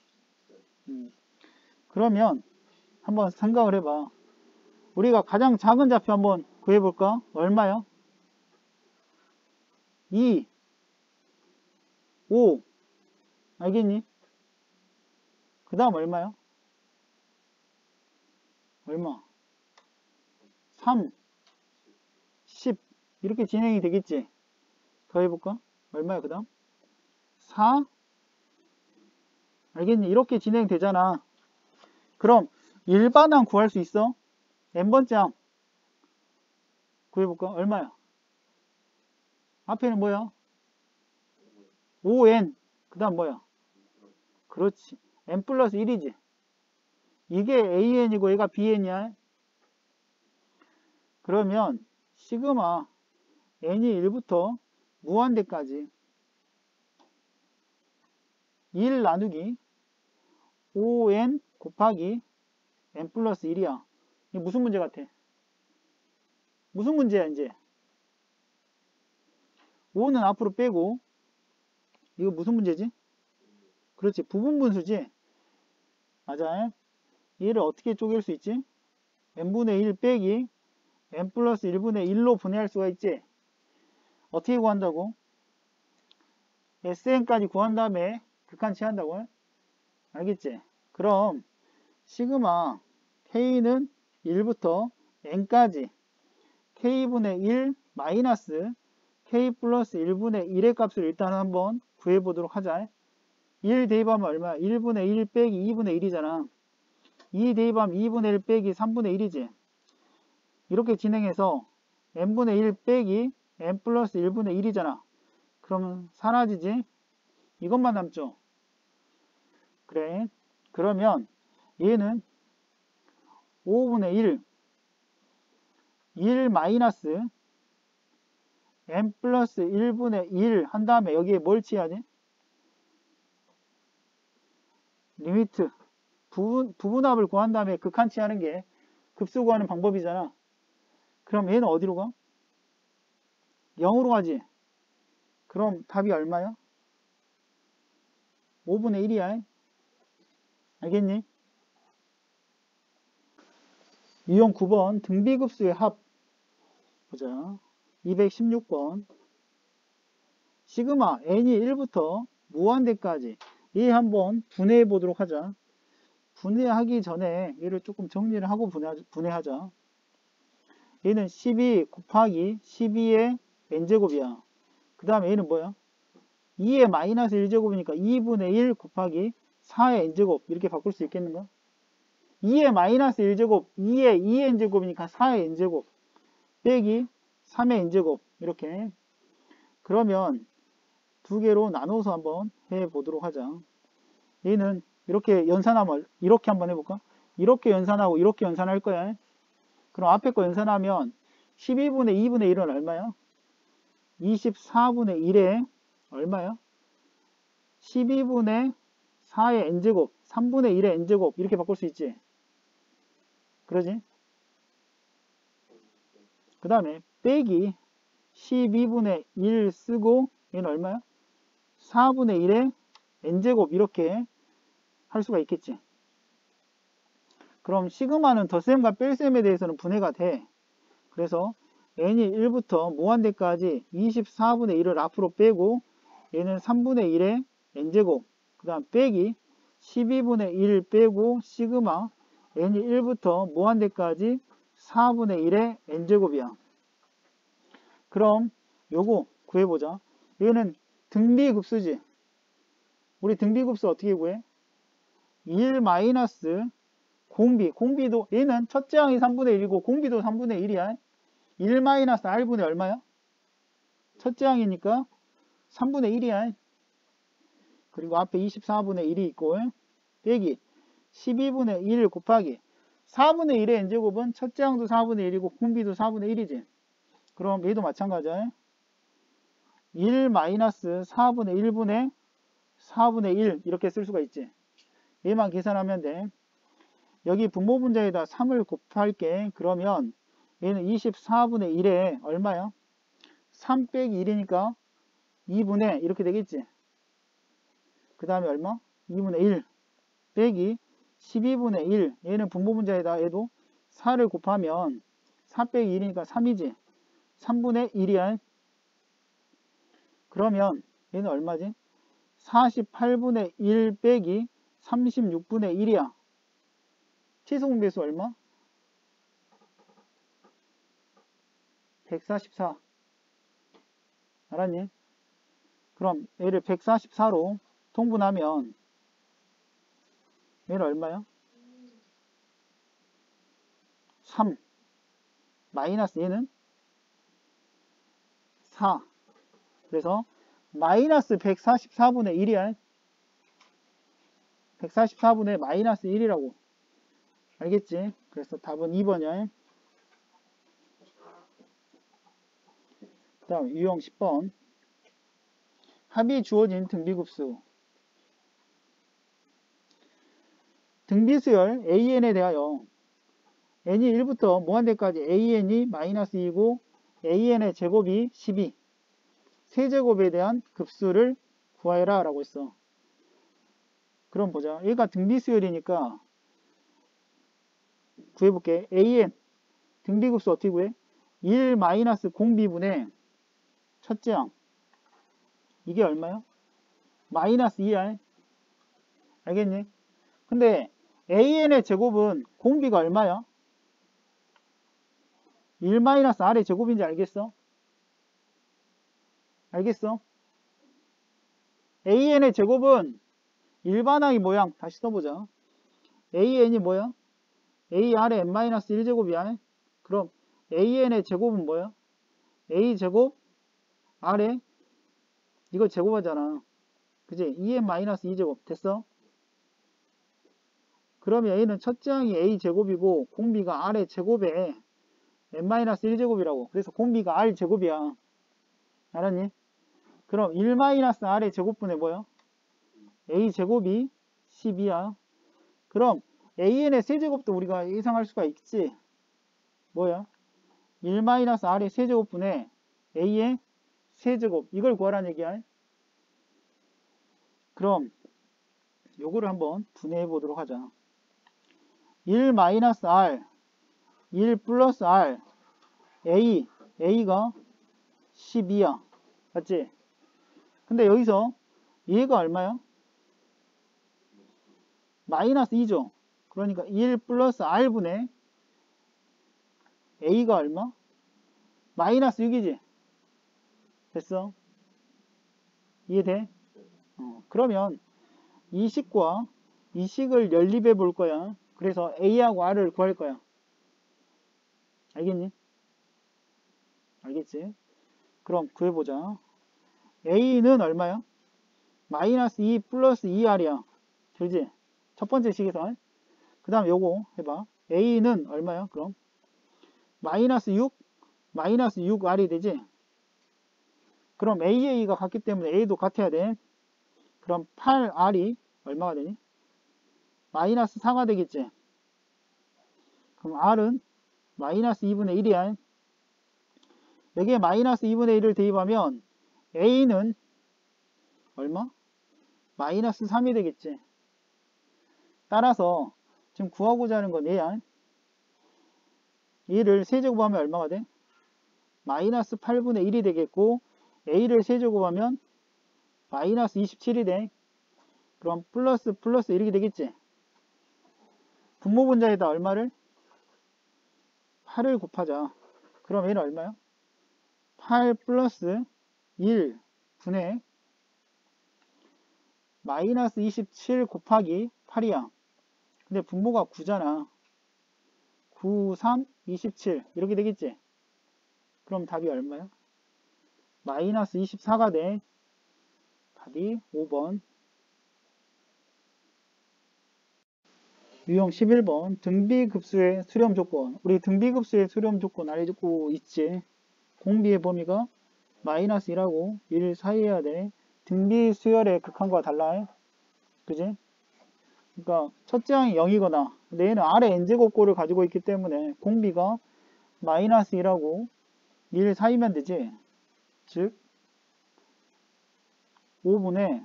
그러면 한번 생각을 해봐. 우리가 가장 작은 좌표 한번 구해볼까? 얼마요? 2, 5. 알겠니? 그 다음 얼마요? 얼마? 3, 10. 이렇게 진행이 되겠지? 더 해볼까? 얼마야, 그 다음? 4. 알겠니? 이렇게 진행되잖아. 그럼 일반항 구할 수 있어? n번째 항 구해볼까? 얼마야? 앞에는 뭐야? 5n. 그 다음 뭐야? 그렇지. n 플러스 1이지. 이게 an이고 얘가 bn이야. 그러면 시그마 n이 1부터 무한대까지 1 나누기 5n 곱하기 n 플러스 1이야. 이게 무슨 문제 같아? 무슨 문제야 이제? 5는 앞으로 빼고 이거 무슨 문제지? 그렇지, 부분분수지. 맞아. 얘를 어떻게 쪼갤 수 있지? n분의 1 빼기 n 플러스 1분의 1로 분해할 수가 있지. 어떻게 구한다고? sn까지 구한 다음에 극한 취한다고. 알겠지? 그럼 시그마 k는 1부터 n까지 k분의 1 마이너스 k 플러스 1분의 1의 값을 일단 한번 구해보도록 하자. 1 대입하면 얼마야? 1분의 1 빼기 2분의 1이잖아. 2 대입하면 2분의 1 빼기 3분의 1이지. 이렇게 진행해서 n분의 1 빼기 n 플러스 1분의 1이잖아. 그러면 사라지지? 이것만 남죠. 그래. 그러면 얘는 5분의 1 마이너스 n 플러스 1분의 1 한 다음에 여기에 뭘 취하지? 리미트. 부분합을 구한 다음에 극한 취하는 게 급수 구하는 방법이잖아. 그럼 얘는 어디로 가? 0으로 가지. 그럼 답이 얼마야? 5분의 1이야. 알겠니? 유형 9번 등비급수의 합. 보자. 216번. 시그마 n이 1부터 무한대까지 얘 한번 분해해 보도록 하자. 분해하기 전에 얘를 조금 정리를 하고 분해하자. 얘는 12 곱하기 12의 n제곱이야. 그 다음에 얘는 뭐야? 2의 마이너스 1제곱이니까 2분의 1 곱하기 4의 n제곱 이렇게 바꿀 수 있겠는가? 2의 마이너스 1제곱 2의 2n제곱이니까 4의 n제곱 빼기 3의 n제곱 이렇게. 그러면 두 개로 나눠서 한번 해보도록 하자. 얘는 이렇게 연산하면 이렇게 한번 해볼까? 이렇게 연산하고 이렇게 연산할 거야. 그럼 앞에 거 연산하면 12분의 2분의 1은 얼마야? 24분의 1에 얼마야? 12분의 4의 n제곱 3분의 1의 n제곱 이렇게 바꿀 수 있지. 그러지? 그 다음에 빼기 12분의 1 쓰고 얘는 얼마야? 4분의 1의 n제곱 이렇게 할 수가 있겠지. 그럼 시그마는 덧셈과 뺄셈에 대해서는 분해가 돼. 그래서 n이 1부터 무한대까지 24분의 1을 앞으로 빼고 얘는 3분의 1의 n제곱 그 다음 빼기 12분의 1 빼고 시그마 n이 1부터 무한대까지 4분의 1의 n제곱이야. 그럼 요거 구해보자. 얘는 등비급수지. 우리 등비급수 어떻게 구해? 1 마이너스 공비도 얘는 첫째 항이 3분의 1이고 공비도 3분의 1이야. 1 마이너스 r분의 얼마야? 첫째 항이니까 3분의 1이야. 그리고 앞에 24분의 1이 있고 빼기 12분의 1 곱하기 4분의 1의 n제곱은 첫째 항도 4분의 1이고 공비도 4분의 1이지. 그럼 얘도 마찬가지야. 1 마이너스 4분의 1분의 4분의 1 이렇게 쓸 수가 있지. 얘만 계산하면 돼. 여기 분모 분자에다 3을 곱할게. 그러면 얘는 24분의 1에 얼마야? 3 빼기 1이니까 2분의 이렇게 되겠지. 그 다음에 얼마? 2분의 1 빼기 12분의 1. 얘는 분모 분자에다 얘도 4를 곱하면 4 빼기 1이니까 3이지. 3분의 1이야. 그러면 얘는 얼마지? 48분의 1 빼기 36분의 1이야. 최소공배수 얼마? 144. 알았니? 그럼 얘를 144로 통분하면 얘는 얼마야? 3 마이너스 얘는 4. 그래서 마이너스 144분의 1이야. 144분의 마이너스 1이라고. 알겠지? 그래서 답은 2번이야. 그 다음 유형 10번. 합이 주어진 등비급수. 등비수열 AN에 대하여 n이 1부터 무한대까지 AN이 마이너스 2고 AN의 제곱이 12. 세제곱에 대한 급수를 구하여라 라고 했어. 그럼 보자. 얘가 등비수열이니까 구해볼게. AN 등비급수 어떻게 구해? 1 마이너스 공비분의 첫째 항. 이게 얼마야? 마이너스 2야. 알겠니? 근데 AN의 제곱은 공비가 얼마야? 1 마이너스 R의 제곱인지 알겠어? 알겠어? AN의 제곱은 일반항의 모양 다시 써보자. AN이 뭐야? AR의 n-1제곱이야. 그럼 AN의 제곱은 뭐야? A제곱 R의 이거 제곱하잖아. 그지? 2n-2제곱 됐어? 그러면 A는 첫째 항이 A제곱이고 공비가 R의 제곱에 n-1제곱이라고. 그래서 공비가 R제곱이야. 알았니? 그럼 1-R의 제곱분의 뭐야? A제곱이 12야. 그럼 AN의 세제곱도 우리가 예상할 수가 있지. 뭐야? 1-R의 세제곱분의 A의 세제곱. 이걸 구하라는 얘기야. 그럼 요거를 한번 분해해 보도록 하자. 1-R 1 플러스 R A가 12야. 맞지? 근데 여기서 얘가 얼마야? 마이너스 2죠. 그러니까 1 플러스 R분의 A가 얼마? 마이너스 6이지. 됐어? 이해돼? 그러면 이 식과 이 식을 연립해 볼 거야. 그래서 A하고 R을 구할 거야. 알겠니? 알겠지? 그럼 구해보자. A는 얼마야? 마이너스 2 플러스 2R이야. 그지? 첫 번째 식에서. 그 다음 요거 해봐. A는 얼마야? 그럼 마이너스 6 마이너스 6R이 되지? 그럼 AA가 같기 때문에 A도 같아야 돼. 그럼 8R이 얼마가 되니? 마이너스 4가 되겠지? 그럼 R은 마이너스 2분의 1이야. 여기에 마이너스 2분의 1을 대입하면 A는 얼마? 마이너스 3이 되겠지. 따라서 지금 구하고자 하는 건 얘야. 얘를 세제곱하면 얼마가 돼? 마이너스 8분의 1이 되겠고 A를 세제곱하면 마이너스 27이 돼. 그럼 플러스 플러스 이렇게 되겠지. 분모 분자에다 얼마를? 8을 곱하자. 그럼 얘는 얼마야? 8 플러스 1 분의 마이너스 27 곱하기 8이야. 근데 분모가 9잖아. 9, 3, 27 이렇게 되겠지. 그럼 답이 얼마야? 마이너스 24가 돼. 답이 5번. 유형 11번 등비급수의 수렴 조건. 우리 등비급수의 수렴 조건 알고 있지. 공비의 범위가 마이너스 1하고 1 사이여야 돼. 등비수열의 극한과 달라. 그지? 그러니까 첫째 항이 0이거나 근데 얘는 아래 n제곱꼴을 가지고 있기 때문에 공비가 마이너스 1하고 1 사이면 되지. 즉 5분의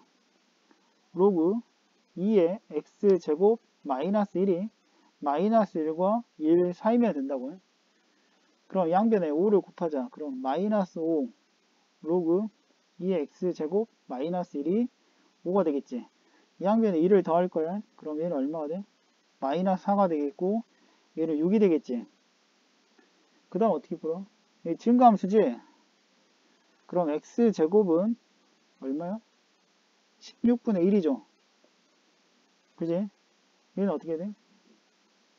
로그 2의 x제곱 마이너스 1이 마이너스 1과 1 사이면 된다고요. 그럼 양변에 5를 곱하자. 그럼 마이너스 5 로그 2의 x제곱 마이너스 1이 5가 되겠지. 양변에 1을 더할 거야. 그럼 얘는 얼마가 돼? 마이너스 4가 되겠고 얘는 6이 되겠지. 그 다음 어떻게 풀어? 이 증가함수지? 그럼 x제곱은 얼마야? 16분의 1이죠. 그지? 얘는 어떻게 돼?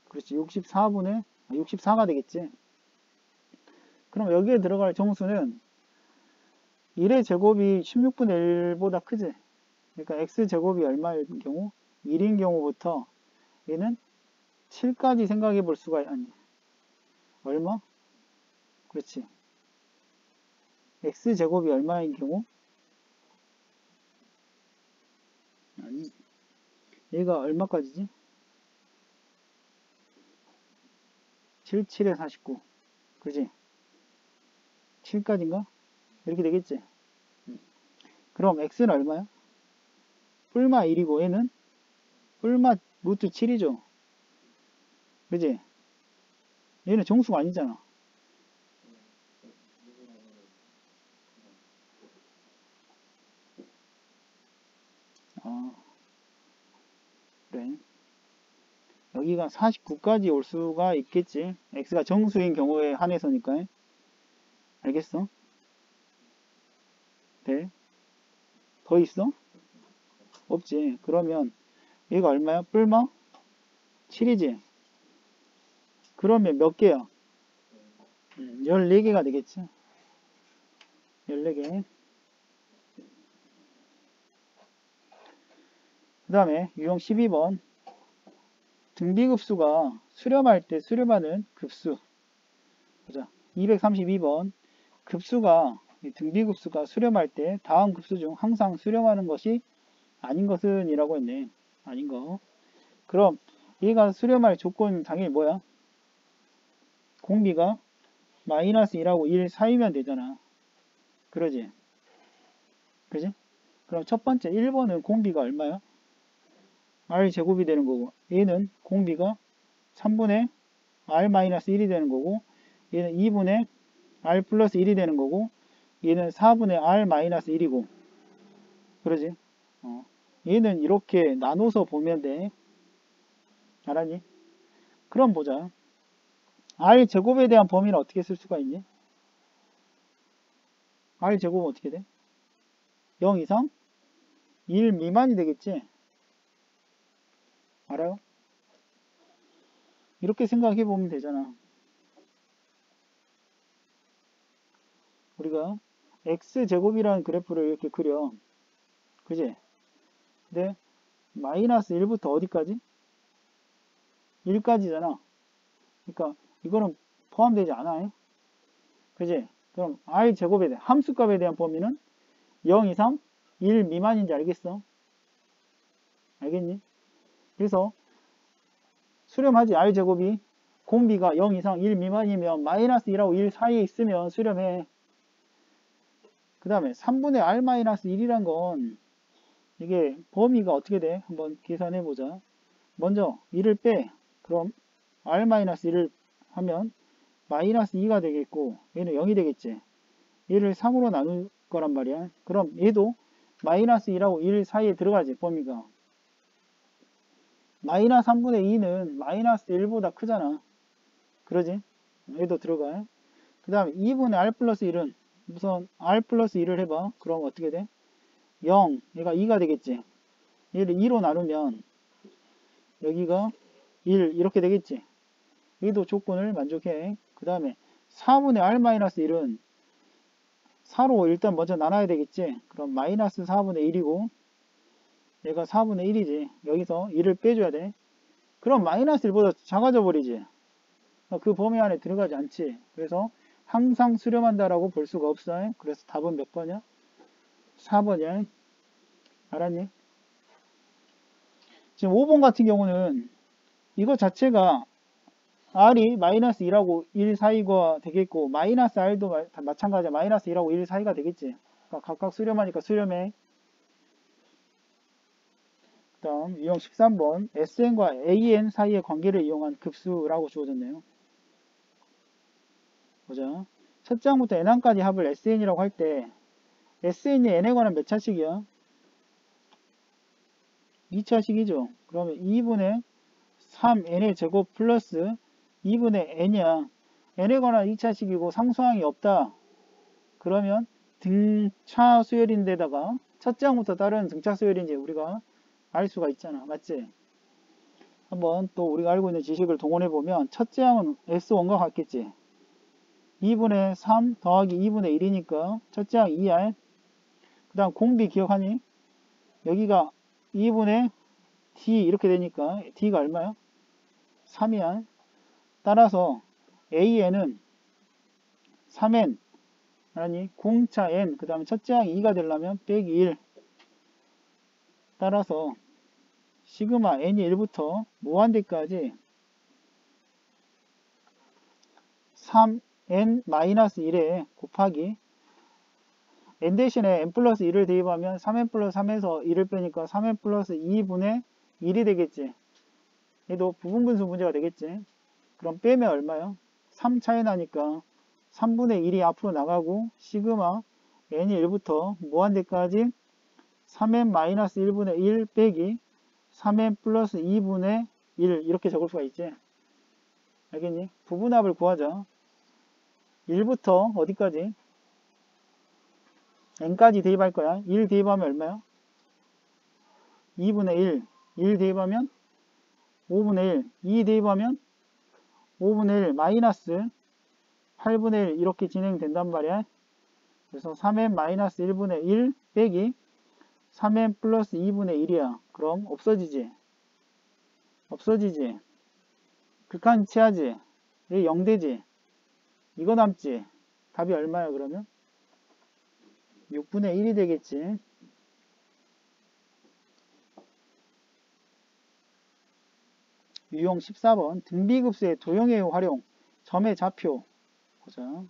그렇지. 64가 되겠지. 그럼 여기에 들어갈 정수는 1의 제곱이 16분의 1보다 크지. 그러니까 x제곱이 얼마인 경우? 1인 경우부터 얘는 7까지 생각해 볼 수가 아니 얼마? 그렇지. x제곱이 얼마인 경우? 아니 얘가 얼마까지지? 77에 49 그지? 7까지인가? 이렇게 되겠지. 그럼 x는 얼마야? 뿔마 1이고 얘는 뿔마 루트 7이죠. 그지? 얘는 정수가 아니잖아. 아, 그래. 여기가 49까지 올 수가 있겠지. x가 정수인 경우에 한해서니까. 알겠어? 돼? 더 있어? 없지. 그러면 얘가 얼마야? 뿔마? 7이지. 그러면 몇 개야? 14개가 되겠지. 14개. 그 다음에 유형 12번. 등비급수가 수렴할 때 수렴하는 급수. 보자. 232번. 급수가, 등비급수가 수렴할 때 다음 급수 중 항상 수렴하는 것이 아닌 것은 이라고 했네. 아닌 거. 그럼 얘가 수렴할 조건 당연히 뭐야? 공비가 마이너스 1하고 1 사이면 되잖아. 그러지? 그지? 그럼 첫 번째 1번은 공비가 얼마야? r 제곱이 되는 거고 얘는 공비가 3분의 r-1이 되는 거고 얘는 2분의 r 플러스 1이 되는 거고 얘는 4분의 r-1이고 그러지? 얘는 이렇게 나눠서 보면 돼. 알았니? 그럼 보자. r 제곱에 대한 범위는 어떻게 쓸 수가 있니? r 제곱은 어떻게 돼? 0 이상 1 미만이 되겠지? 알아요? 이렇게 생각해 보면 되잖아. 우리가 x제곱이라는 그래프를 이렇게 그려. 그지? 근데 마이너스 1부터 어디까지? 1까지잖아. 그러니까 이거는 포함되지 않아. 그지? 그럼 r제곱에 대한 함수값에 대한 범위는 0 이상 1 미만인지 알겠어? 알겠니? 그래서 수렴하지. r제곱이 공비가 0 이상 1 미만이면 마이너스 1하고 1 사이에 있으면 수렴해. 그 다음에 3분의 r-1이란 건 이게 범위가 어떻게 돼? 한번 계산해 보자. 먼저 1을 빼. 그럼 r-1을 하면 마이너스 2가 되겠고 얘는 0이 되겠지. 얘를 3으로 나눌 거란 말이야. 그럼 얘도 마이너스 2하고 1 사이에 들어가지 범위가. 마이너스 3분의 2는 마이너스 1보다 크잖아. 그러지? 얘도 들어가. 그 다음에 2분의 r 플러스 1은 우선 r 플러스 1을 해봐. 그럼 어떻게 돼? 0, 얘가 2가 되겠지. 얘를 2로 나누면 여기가 1 이렇게 되겠지. 얘도 조건을 만족해. 그 다음에 4분의 r-1은 4로 일단 먼저 나눠야 되겠지. 그럼 마이너스 4분의 1이고 얘가 4분의 1이지. 여기서 1을 빼줘야 돼. 그럼 마이너스 1보다 작아져 버리지. 그 범위 안에 들어가지 않지. 그래서 항상 수렴한다라고 볼 수가 없어. 그래서 답은 몇 번이야? 4번이야. 알았니? 지금 5번 같은 경우는 이거 자체가 R이 마이너스 1하고 1 사이가 되겠고, 마이너스 R도 마찬가지야. 마이너스 1하고 1 사이가 되겠지. 그러니까 각각 수렴하니까 수렴해. 그 다음 유형 13번 SN과 AN 사이의 관계를 이용한 급수라고 주어졌네요. 보자. 첫 장부터 N항까지 합을 SN이라고 할 때 SN이 N에 관한 몇 차식이야? 2차식이죠. 그러면 2분의 3N의 제곱 플러스 2분의 N이야. N에 관한 2차식이고 상수항이 없다. 그러면 등차 수열인데다가 첫째 항부터 다른 등차 수열인지 우리가 알 수가 있잖아. 맞지? 한번 또 우리가 알고 있는 지식을 동원해 보면 첫째 항은 S1과 같겠지. 2분의 3 더하기 2분의 1이니까 첫째 항 2R. 그 다음 공비 기억하니? 여기가 2분의 D 이렇게 되니까 D가 얼마야? 3이야. 따라서 AN은 3N 아니 공차 N 그 다음에 첫째 항 2가 되려면 빼기 1. 따라서 시그마 N이 1부터 무한대까지 3N-1에 곱하기 N 대신에 N 플러스 1을 대입하면 3N 플러스 3에서 1을 빼니까 3N 플러스 2분의 1이 되겠지. 얘도 부분분수 문제가 되겠지. 그럼 빼면 얼마요? 3 차이 나니까 3분의 1이 앞으로 나가고 시그마 N이 1부터 무한대까지 3N-1분의 1 빼기 3N 플러스 2분의 1 이렇게 적을 수가 있지. 알겠니? 부분합을 구하자. 1부터 어디까지? n까지 대입할 거야. 1 대입하면 얼마야? 2분의 1. 1 대입하면 5분의 1. 2 대입하면 5분의 1 마이너스 8분의 1 이렇게 진행된단 말이야. 그래서 3n 마이너스 1분의 1 빼기 3n 플러스 2분의 1이야. 그럼 없어지지. 없어지지. 극한치하지. 얘 0되지. 이거 남지. 답이 얼마야 그러면? 6분의 1이 되겠지. 유형 14번 등비급수의 도형의 활용 점의 좌표 보자.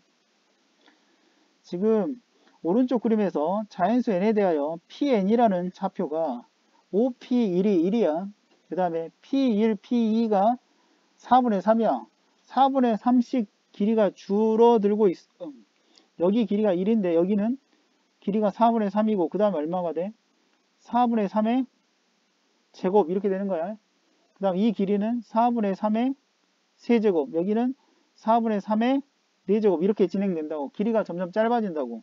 지금 오른쪽 그림에서 자연수 n에 대하여 pn이라는 좌표가 5p1이 1이야. 그 다음에 p1, p2가 4분의 3이야. 4분의 3씩 길이가 줄어들고 있어. 여기 길이가 1인데 여기는 길이가 4분의 3이고 그 다음에 얼마가 돼? 4분의 3의 제곱 이렇게 되는 거야. 그 다음 이 길이는 4분의 3의 세제곱, 여기는 4분의 3의 4제곱 이렇게 진행된다고. 길이가 점점 짧아진다고.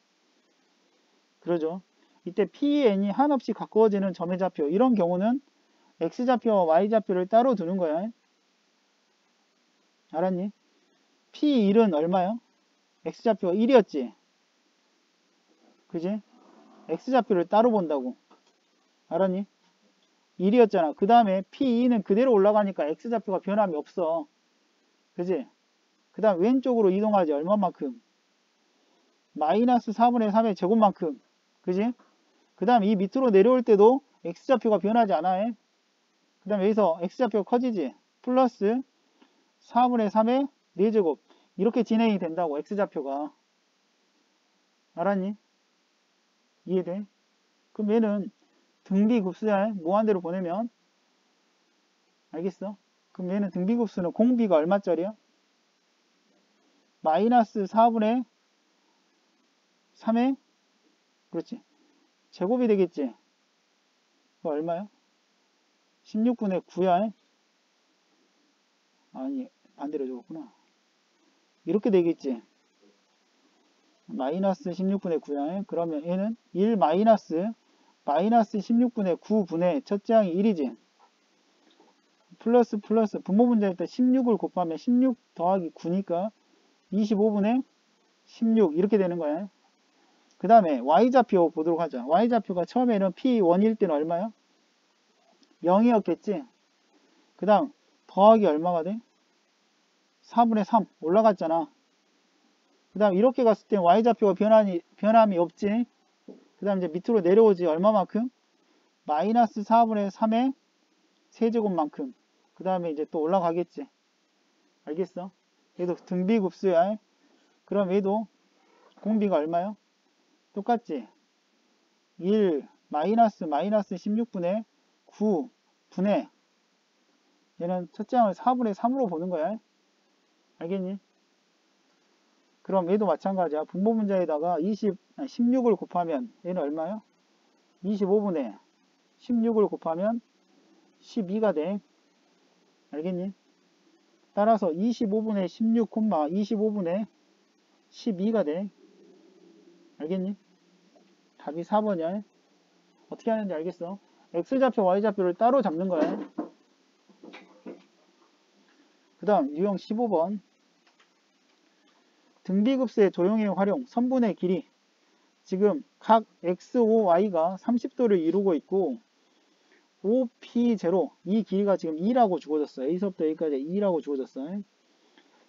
그러죠. 이때 PN이 한없이 가까워지는 점의 좌표, 이런 경우는 X좌표와 Y좌표를 따로 두는 거야. 알았니? P1은 얼마야? X좌표가 1이었지. 그지? X좌표를 따로 본다고. 알았니? 1이었잖아. 그 다음에 P2는 그대로 올라가니까 X좌표가 변함이 없어. 그지? 그 다음 왼쪽으로 이동하지. 얼마만큼? 마이너스 4분의 3의 제곱만큼. 그지? 그 다음 이 밑으로 내려올 때도 X좌표가 변하지 않아. 그 다음 여기서 X좌표가 커지지. 플러스 4분의 3의 4제곱. 이렇게 진행이 된다고. X좌표가. 알았니? 이해돼? 그럼 얘는 등비급수에 무한대로 보내면 알겠어? 그럼 얘는 등비급수는 공비가 얼마짜리야? 마이너스 4분의 3의 그렇지 제곱이 되겠지. 그거 얼마야? 16분의 9야. 아니 반대로 적었구나. 이렇게 되겠지. 마이너스 16분의 9야. 그러면 얘는 1 마이너스 16분의 9분의 첫째 항이 1이지. 플러스 분모 분자일 때 16을 곱하면 16 더하기 9니까 25분의 16 이렇게 되는 거야. 그 다음에 Y좌표 보도록 하자. Y좌표가 처음에는 P1일 때는 얼마야? 0이었겠지. 그 다음 더하기 얼마가 돼? 4분의 3 올라갔잖아. 그 다음 이렇게 갔을 때 Y좌표가 변함이 없지. 그 다음 이제 밑으로 내려오지. 얼마만큼? 마이너스 4분의 3의 세제곱만큼. 그 다음에 이제 또 올라가겠지. 알겠어? 얘도 등비급수야. 그럼 얘도 공비가 얼마요? 똑같지? 1 마이너스 16분의 9분의 얘는 첫째 항을 4분의 3으로 보는 거야. 알겠니? 그럼 얘도 마찬가지야. 분모 문자에다가 16을 곱하면 얘는 얼마요? 25분의 16을 곱하면 12가 돼. 알겠니? 따라서 25분의 16, 25분의 12가 돼. 알겠니? 답이 4번이야. 어떻게 하는지 알겠어? X좌표, Y좌표를 따로 잡는 거야. 그 다음 유형 15번. 등비급수의 조형의 활용, 선분의 길이. 지금 각 X, O, Y가 30도를 이루고 있고 OP0, 이 길이가 지금 2라고 주어졌어. A서부터 A까지 2라고 주어졌어.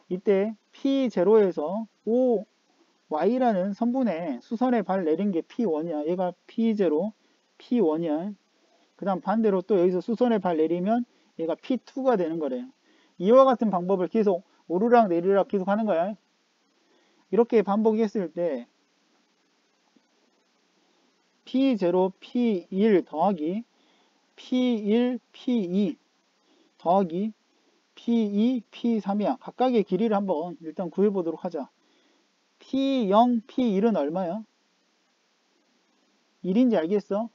이때 P0에서 OY라는 선분의 수선의 발 내린 게 P1이야. 얘가 P0, P1이야. 그 다음 반대로 또 여기서 수선의 발 내리면 얘가 P2가 되는 거래. 이와 같은 방법을 계속 오르락 내리락 계속 하는 거야. 이렇게 반복했을 때 P0, P1 더하기 P1, P2 더하기 P2, P3이야. 각각의 길이를 한번 일단 구해보도록 하자. P0, P1은 얼마야? 1인지 알겠어?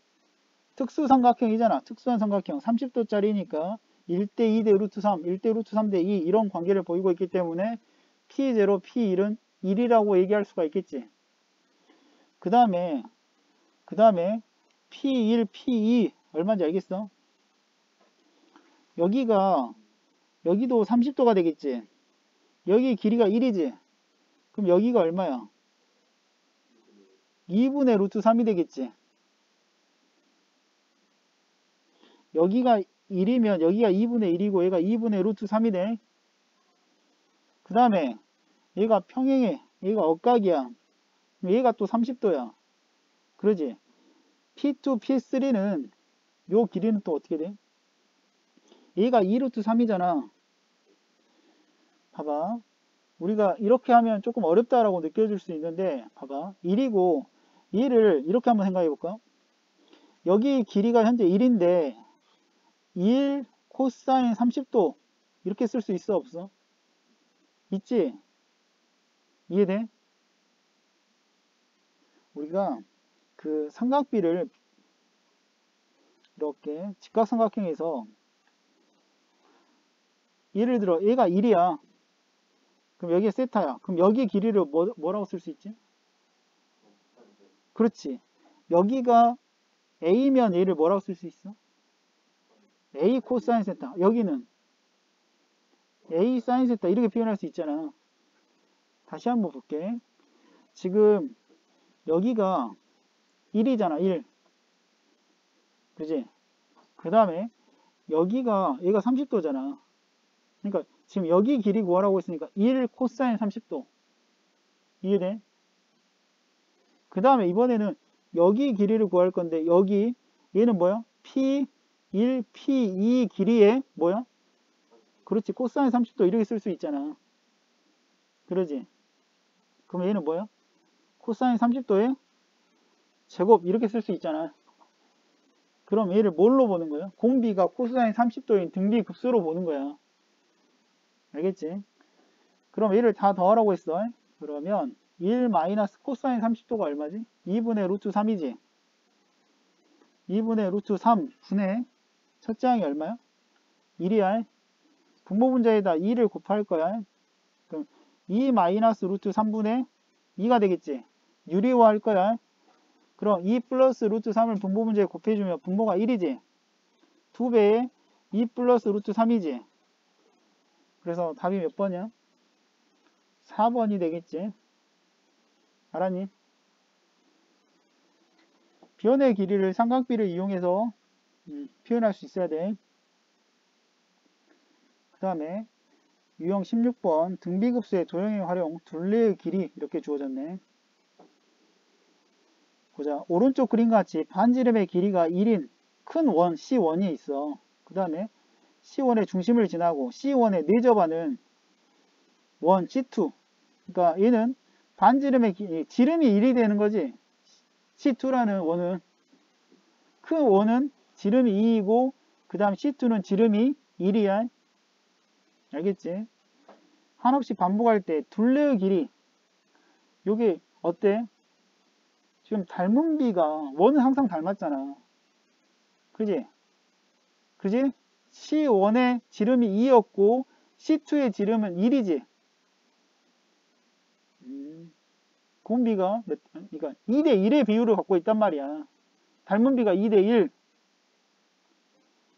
특수삼각형이잖아. 특수한 삼각형 30도짜리니까 1대 2대 루트 3, 1대 루트 3대 2 이런 관계를 보이고 있기 때문에 P0, P1은 1이라고 얘기할 수가 있겠지. 그 다음에 P1, P2 얼마인지 알겠어? 여기도 30도가 되겠지. 여기 길이가 1이지. 그럼 여기가 얼마야? 2분의 루트 3이 되겠지. 여기가 1이면 여기가 2분의 1이고 얘가 2분의 루트 3이네. 그 다음에 얘가 평행해. 얘가 억각이야. 얘가 또 30도야. 그러지? P2, P3는 요 길이는 또 어떻게 돼? 얘가 2루트 3이잖아. 봐봐. 우리가 이렇게 하면 조금 어렵다라고 느껴질 수 있는데 봐봐. 1이고 얘를 이렇게 한번 생각해 볼까? 여기 길이가 현재 1인데 1 코사인 30도 이렇게 쓸 수 있어 없어? 있지? 이해돼? 우리가 그 삼각비를 이렇게 직각삼각형에서 예를 들어 얘가 1이야. 그럼 여기에 세타야. 그럼 여기 길이를 뭐라고 쓸 수 있지? 그렇지. 여기가 A면 얘를 뭐라고 쓸 수 있어? A 코사인 세타. 여기는 A 사인 세타 이렇게 표현할 수 있잖아. 다시 한번 볼게. 지금 여기가 1이잖아. 1. 그지? 그 다음에 여기가 얘가 30도잖아. 그러니까 지금 여기 길이 구하라고 했으니까 1 코사인 30도. 이해돼? 그 다음에 이번에는 여기 길이를 구할 건데 여기 얘는 뭐야? P1, P2 길이에 뭐야? 그렇지. 코사인 30도 이렇게 쓸 수 있잖아. 그러지? 그럼 얘는 뭐야? 코사인 30도에 제곱 이렇게 쓸 수 있잖아. 그럼 얘를 뭘로 보는 거야? 공비가 코사인 30도인 등비 급수로 보는 거야. 알겠지? 그럼 얘를 다 더하라고 했어. 그러면 1 마이너스 코사인 30도가 얼마지? 2분의 루트 3이지. 2분의 루트 3 분의 첫째 항이 얼마야? 1이야. 분모 문자에다 2를 곱할 거야. 그럼 2 마이너스 루트 3분의 2가 되겠지. 유리화할 거야. 그럼 2 플러스 루트 3을 분모 문제에 곱해주면 분모가 1이지. 2배에 2 플러스 루트 3이지. 그래서 답이 몇 번이야? 4번이 되겠지. 알았니? 변의 길이를 삼각비를 이용해서 표현할 수 있어야 돼. 그 다음에 유형 16번 등비급수의 도형의 활용 둘레의 길이 이렇게 주어졌네. 보자. 오른쪽 그림과 같이 반지름의 길이가 1인 큰 원 C1이 있어. 그 다음에 C1의 중심을 지나고 C1의 내접하는 원 C2. 그러니까 얘는 반지름의 지름이 1이 되는 거지. C2라는 원은 큰 원은 지름이 2이고 그 다음 C2는 지름이 1이야. 알겠지? 한없이 반복할 때 둘레의 길이 요게 어때? 지금 닮은 비가 원은 항상 닮았잖아. 그지? 그지? C1의 지름이 2였고 C2의 지름은 1이지. 공비가 그러니까 2대 1의 비율을 갖고 있단 말이야. 닮은 비가 2대 1.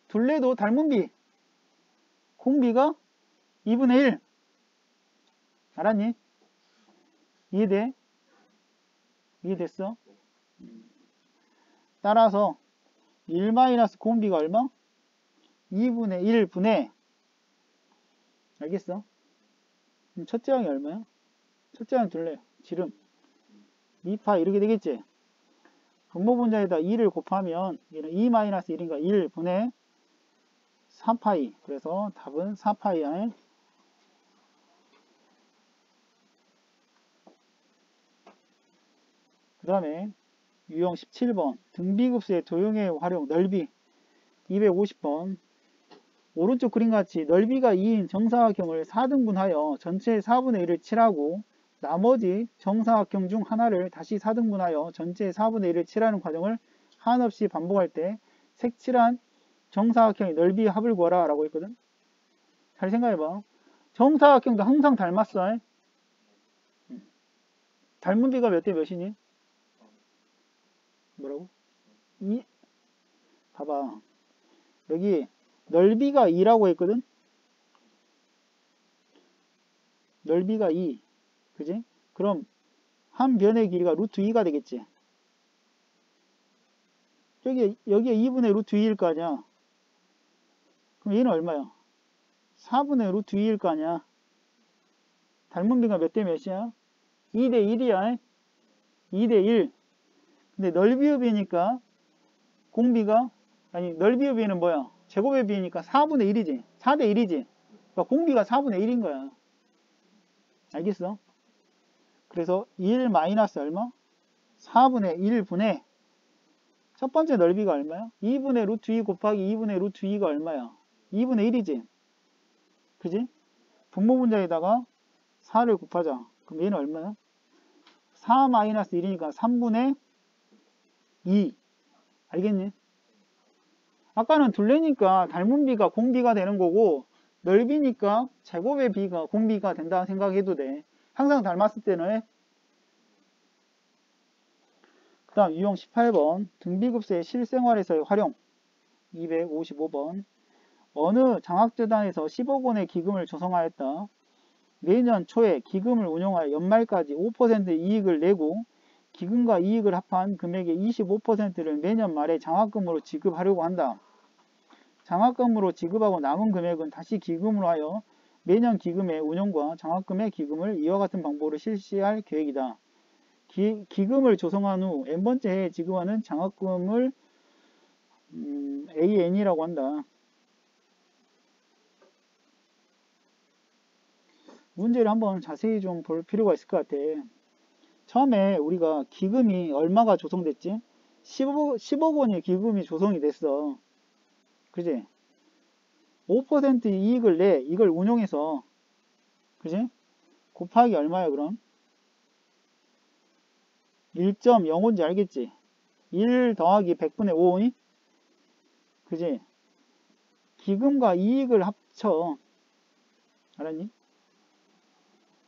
둘레도 닮은 비. 공비가 2분의 1. 알았니? 이해돼? 이해됐어? 따라서 1 마이너스 공비가 얼마? 2분의 1분의 알겠어? 그럼 첫째 항이 얼마야? 첫째 항 둘레 지름 2파 이렇게 되겠지? 분모분자에다 2를 곱하면 얘는 2 마이너스 1인가 1분의 3파이. 그래서 답은 4파이야. 그 다음에 유형 17번 등비급수의 도형의 활용 넓이 250번 오른쪽 그림같이 넓이가 2인 정사각형을 4등분하여 전체의 4분의 1을 칠하고 나머지 정사각형 중 하나를 다시 4등분하여 전체의 4분의 1을 칠하는 과정을 한없이 반복할 때 색칠한 정사각형의 넓이의 합을 구하라 라고 했거든. 잘 생각해봐. 정사각형도 항상 닮았어. 닮은 비가 몇 대 몇이니? 뭐라고? 2? 봐봐. 여기 넓이가 2라고 했거든? 넓이가 2. 그지? 그럼 한 변의 길이가 루트 2가 되겠지. 여기에 2분의 루트 2일 거 아니야. 그럼 얘는 얼마야? 4분의 루트 2일 거 아니야. 닮은 비가 몇 대 몇이야? 2대 1이야. 2대 1. 근데 넓이의 비니까 공비가 아니 넓이의 비는 뭐야? 제곱의 비니까 4분의 1이지. 4대 1이지. 그러니까 공비가 4분의 1인 거야. 알겠어? 그래서 1 마이너스 얼마? 4분의 1분의 첫 번째 넓이가 얼마야? 2분의 루트 2 곱하기 2분의 루트 2가 얼마야? 2분의 1이지. 그지? 분모분자에다가 4를 곱하자. 그럼 얘는 얼마야? 4 마이너스 1이니까 3분의 2. 알겠니? 아까는 둘레니까 닮은 비가 공비가 되는 거고 넓이니까 제곱의 비가 공비가 된다 생각해도 돼. 항상 닮았을 때는. 그 다음 유형 18번 등비급수의 실생활에서의 활용 255번 어느 장학재단에서 10억 원의 기금을 조성하였다. 매년 초에 기금을 운용하여 연말까지 5%의 이익을 내고 기금과 이익을 합한 금액의 25%를 매년 말에 장학금으로 지급하려고 한다. 장학금으로 지급하고 남은 금액은 다시 기금으로 하여 매년 기금의 운용과 장학금의 기금을 이와 같은 방법으로 실시할 계획이다. 기금을 조성한 후 n번째 해에 지급하는 장학금을 AN이라고 한다. 문제를 한번 자세히 좀 볼 필요가 있을 것 같아. 처음에 우리가 기금이 얼마가 조성됐지? 10억 원의 기금이 조성이 됐어. 그지? 5% 이익을 내 이걸 운용해서 그지? 곱하기 얼마야 그럼? 1.05인지 알겠지? 1 더하기 100분의 5이? 그지? 기금과 이익을 합쳐. 알았니?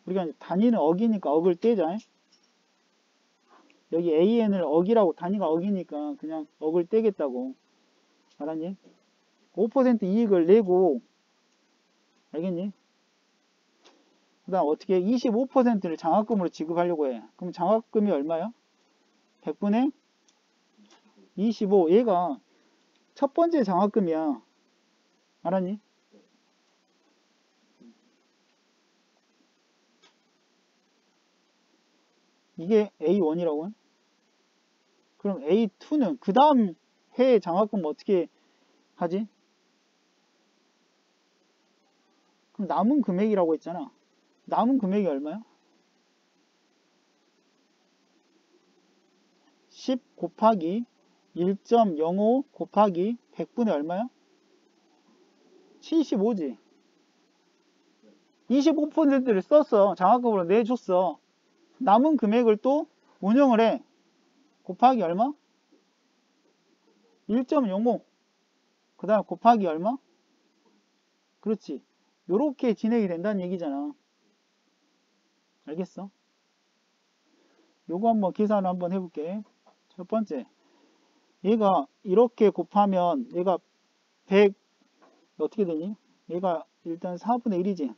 우리가 단위는 억이니까 억을 떼자. 여기 AN을 억이라고 단위가 억이니까 그냥 억을 떼겠다고. 알았니? 5% 이익을 내고 알겠니? 그 다음 어떻게 25%를 장학금으로 지급하려고 해. 그럼 장학금이 얼마야? 100분의 25. 얘가 첫 번째 장학금이야. 알았니? 이게 A1이라고. 그럼 A2는 그 다음 해의 장학금 어떻게 하지? 그럼 남은 금액이라고 했잖아. 남은 금액이 얼마야? 10 곱하기 1.05 곱하기 100분의 얼마야? 75지. 25%를 썼어. 장학금으로 내줬어. 남은 금액을 또 운영을 해. 곱하기 얼마? 1.05. 그 다음에 곱하기 얼마? 그렇지. 요렇게 진행이 된다는 얘기잖아. 알겠어? 요거 한번 계산을 한번 해볼게. 첫 번째. 얘가 이렇게 곱하면 얘가 100 어떻게 되니? 얘가 일단 4분의 1이지.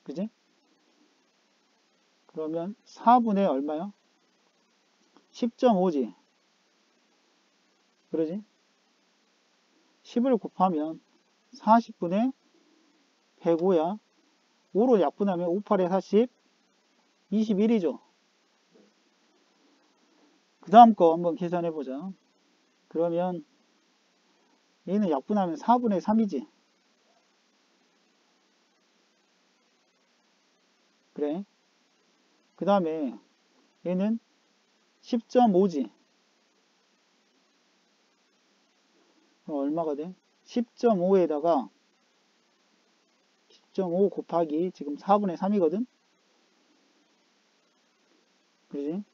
그지? 그러면 4분의 얼마야? 10.5지. 그러지? 10을 곱하면 40분의 105야. 5로 약분하면 5, 8에 40, 21이죠. 그 다음 거 한번 계산해보자. 그러면 얘는 약분하면 4분의 3이지. 그래. 그 다음에 얘는 10.5지. 얼마가 돼? 10.5에다가 10.5 곱하기 지금 4분의 3이거든? 그러지?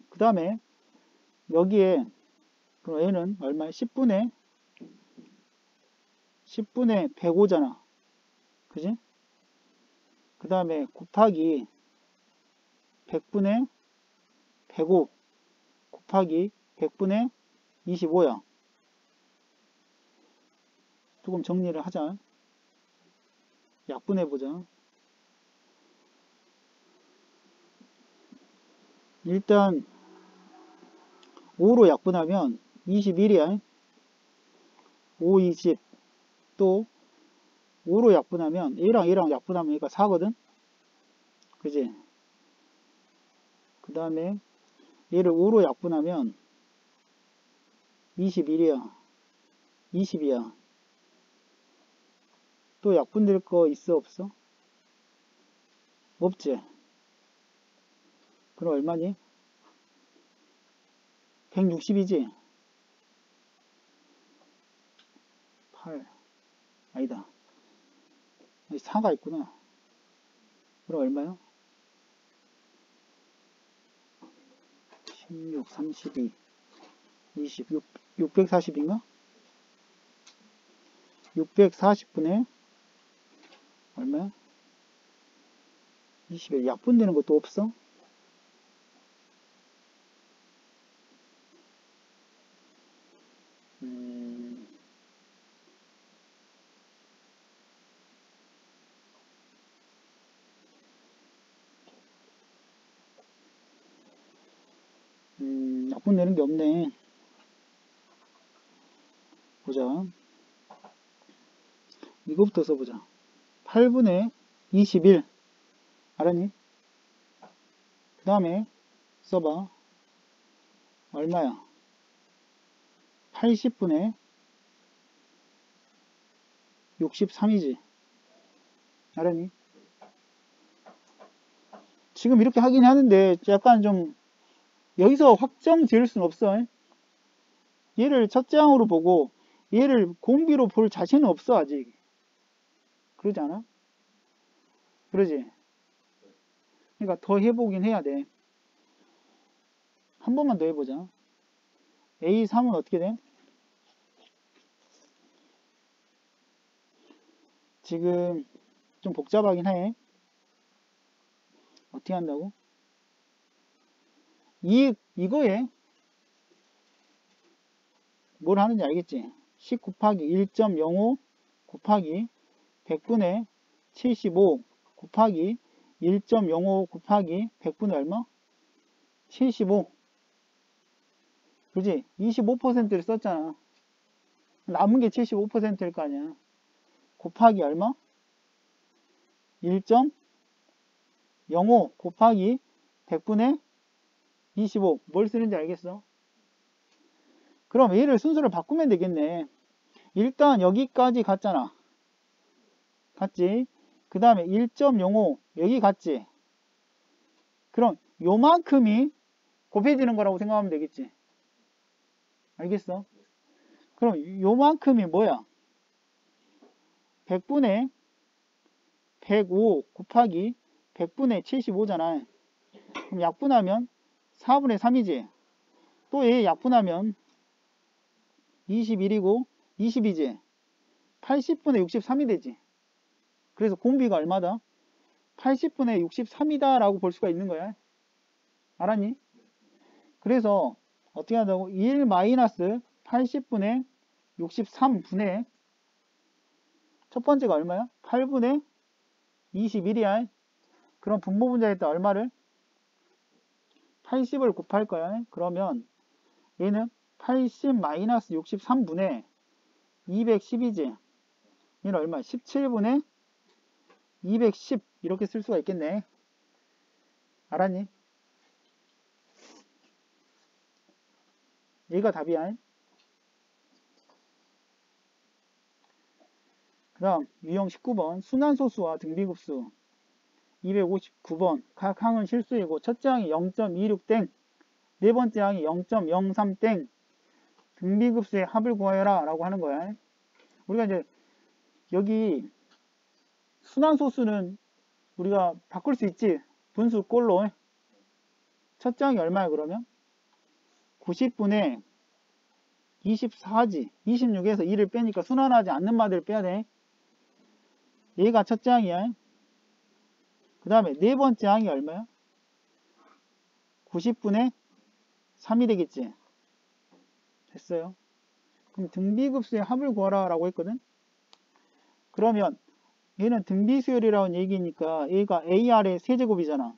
그 다음에 여기에 그럼 얘는 얼마야? 10분의 105잖아. 그지? 그 다음에 곱하기 100분의 105 곱하기 100분의 25야. 조금 정리를 하자. 약분해보자. 일단 5로 약분하면 21이야. 5, 20. 또 5로 약분하면 얘랑 약분하면 얘가 4거든. 그지? 그 다음에 얘를 5로 약분하면 21이야. 20이야. 또 약분될 거 있어 없어? 없지. 그럼 얼마니? 160이지? 8 아니다. 4가 있구나. 그럼 얼마요? 16, 32, 20, 640인가? 640분의 얼마야? 20에 약분되는 것도 없어? 약분되는 게 없네. 보자. 이거부터 써보자. 8분의 21. 알았니? 그 다음에 써봐. 얼마야? 80분의 63이지. 알았니? 지금 이렇게 하긴 하는데 약간 좀 여기서 확정 지을 수는 없어. 얘를 첫째 항으로 보고 얘를 공비로 볼 자신은 없어 아직. 그러지 않아? 그러지? 그러니까 더 해보긴 해야 돼. 한 번만 더 해보자. A3은 어떻게 돼? 지금 좀 복잡하긴 해. 어떻게 한다고? 이거에 뭘 하는지 알겠지? 10 곱하기 1.05 곱하기 100분의 75 곱하기 1.05 곱하기 100분의 얼마? 75. 그지? 25%를 썼잖아. 남은 게 75%일 거 아니야. 곱하기 얼마? 1.05 곱하기 100분의 25. 뭘 쓰는지 알겠어? 그럼 얘를 순서를 바꾸면 되겠네. 일단 여기까지 갔잖아. 갔지? 그 다음에 1.05 여기 갔지? 그럼 요만큼이 곱해지는 거라고 생각하면 되겠지? 알겠어? 그럼 요만큼이 뭐야? 100분의 105 곱하기 100분의 75잖아. 그럼 약분하면 4분의 3이지. 또 얘 약분하면 21이고 20이지. 80분의 63이 되지. 그래서 공비가 얼마다? 80분의 63이다 라고 볼 수가 있는 거야. 알았니? 그래서 어떻게 한다고? 1 마이너스 80분의 63분의 첫 번째가 얼마야? 8분의 21이야. 그럼 분모 분자에다 얼마를? 80을 곱할 거야. 그러면 얘는 80 마이너스 63분의 210이지. 얘는 얼마? 17분의 210 이렇게 쓸 수가 있겠네. 알았니? 얘가 답이야. 그 다음 유형 19번 순환소수와 등비급수 259번 각 항은 실수이고 첫째 항이 0.26땡 네 번째 항이 0.03땡 등비급수의 합을 구하여라 라고 하는 거야. 우리가 이제 여기 순환소수는 우리가 바꿀 수 있지. 분수 꼴로 첫째 항이 얼마야 그러면? 90분의 24지 26에서 2를 빼니까 순환하지 않는 마디를 빼야 돼. 얘가 첫째 항이야. 그 다음에 네 번째 항이 얼마야? 90분의 3이 되겠지. 됐어요. 그럼 등비급수의 합을 구하라 라고 했거든. 그러면 얘는 등비수열이라는 얘기니까 얘가 AR의 세제곱이잖아.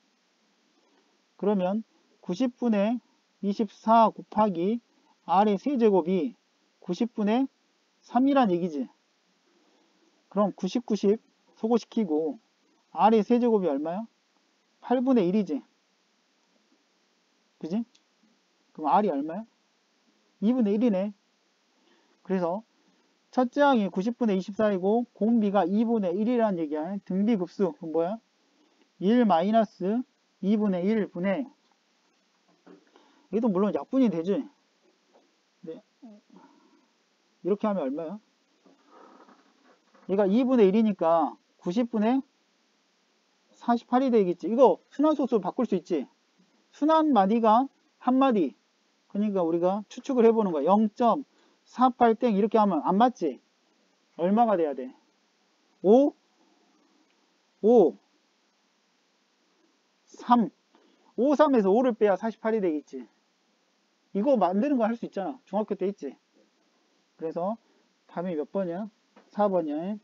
그러면 90분의 24 곱하기 R의 세제곱이 90분의 3이란 얘기지. 그럼 90, 90 소거시키고 R의 세제곱이 얼마야? 8분의 1이지. 그지? 그럼 R이 얼마야? 2분의 1이네. 그래서 첫째 항이 90분의 24이고 공비가 2분의 1이라는 얘기야. 등비급수. 그럼 뭐야? 1 마이너스 2분의 1분의 얘도 물론 약분이 되지. 네. 이렇게 하면 얼마야? 얘가 2분의 1이니까 90분의 48이 되겠지. 이거 순환소수 바꿀 수 있지. 순환마디가 한마디. 그러니까 우리가 추측을 해보는 거야. 0.48땡 이렇게 하면 안 맞지? 얼마가 돼야 돼? 5, 5, 3. 5, 3에서 5를 빼야 48이 되겠지. 이거 만드는 거 할 수 있잖아. 중학교 때 있지. 그래서 답이 몇 번이야? 4번이야.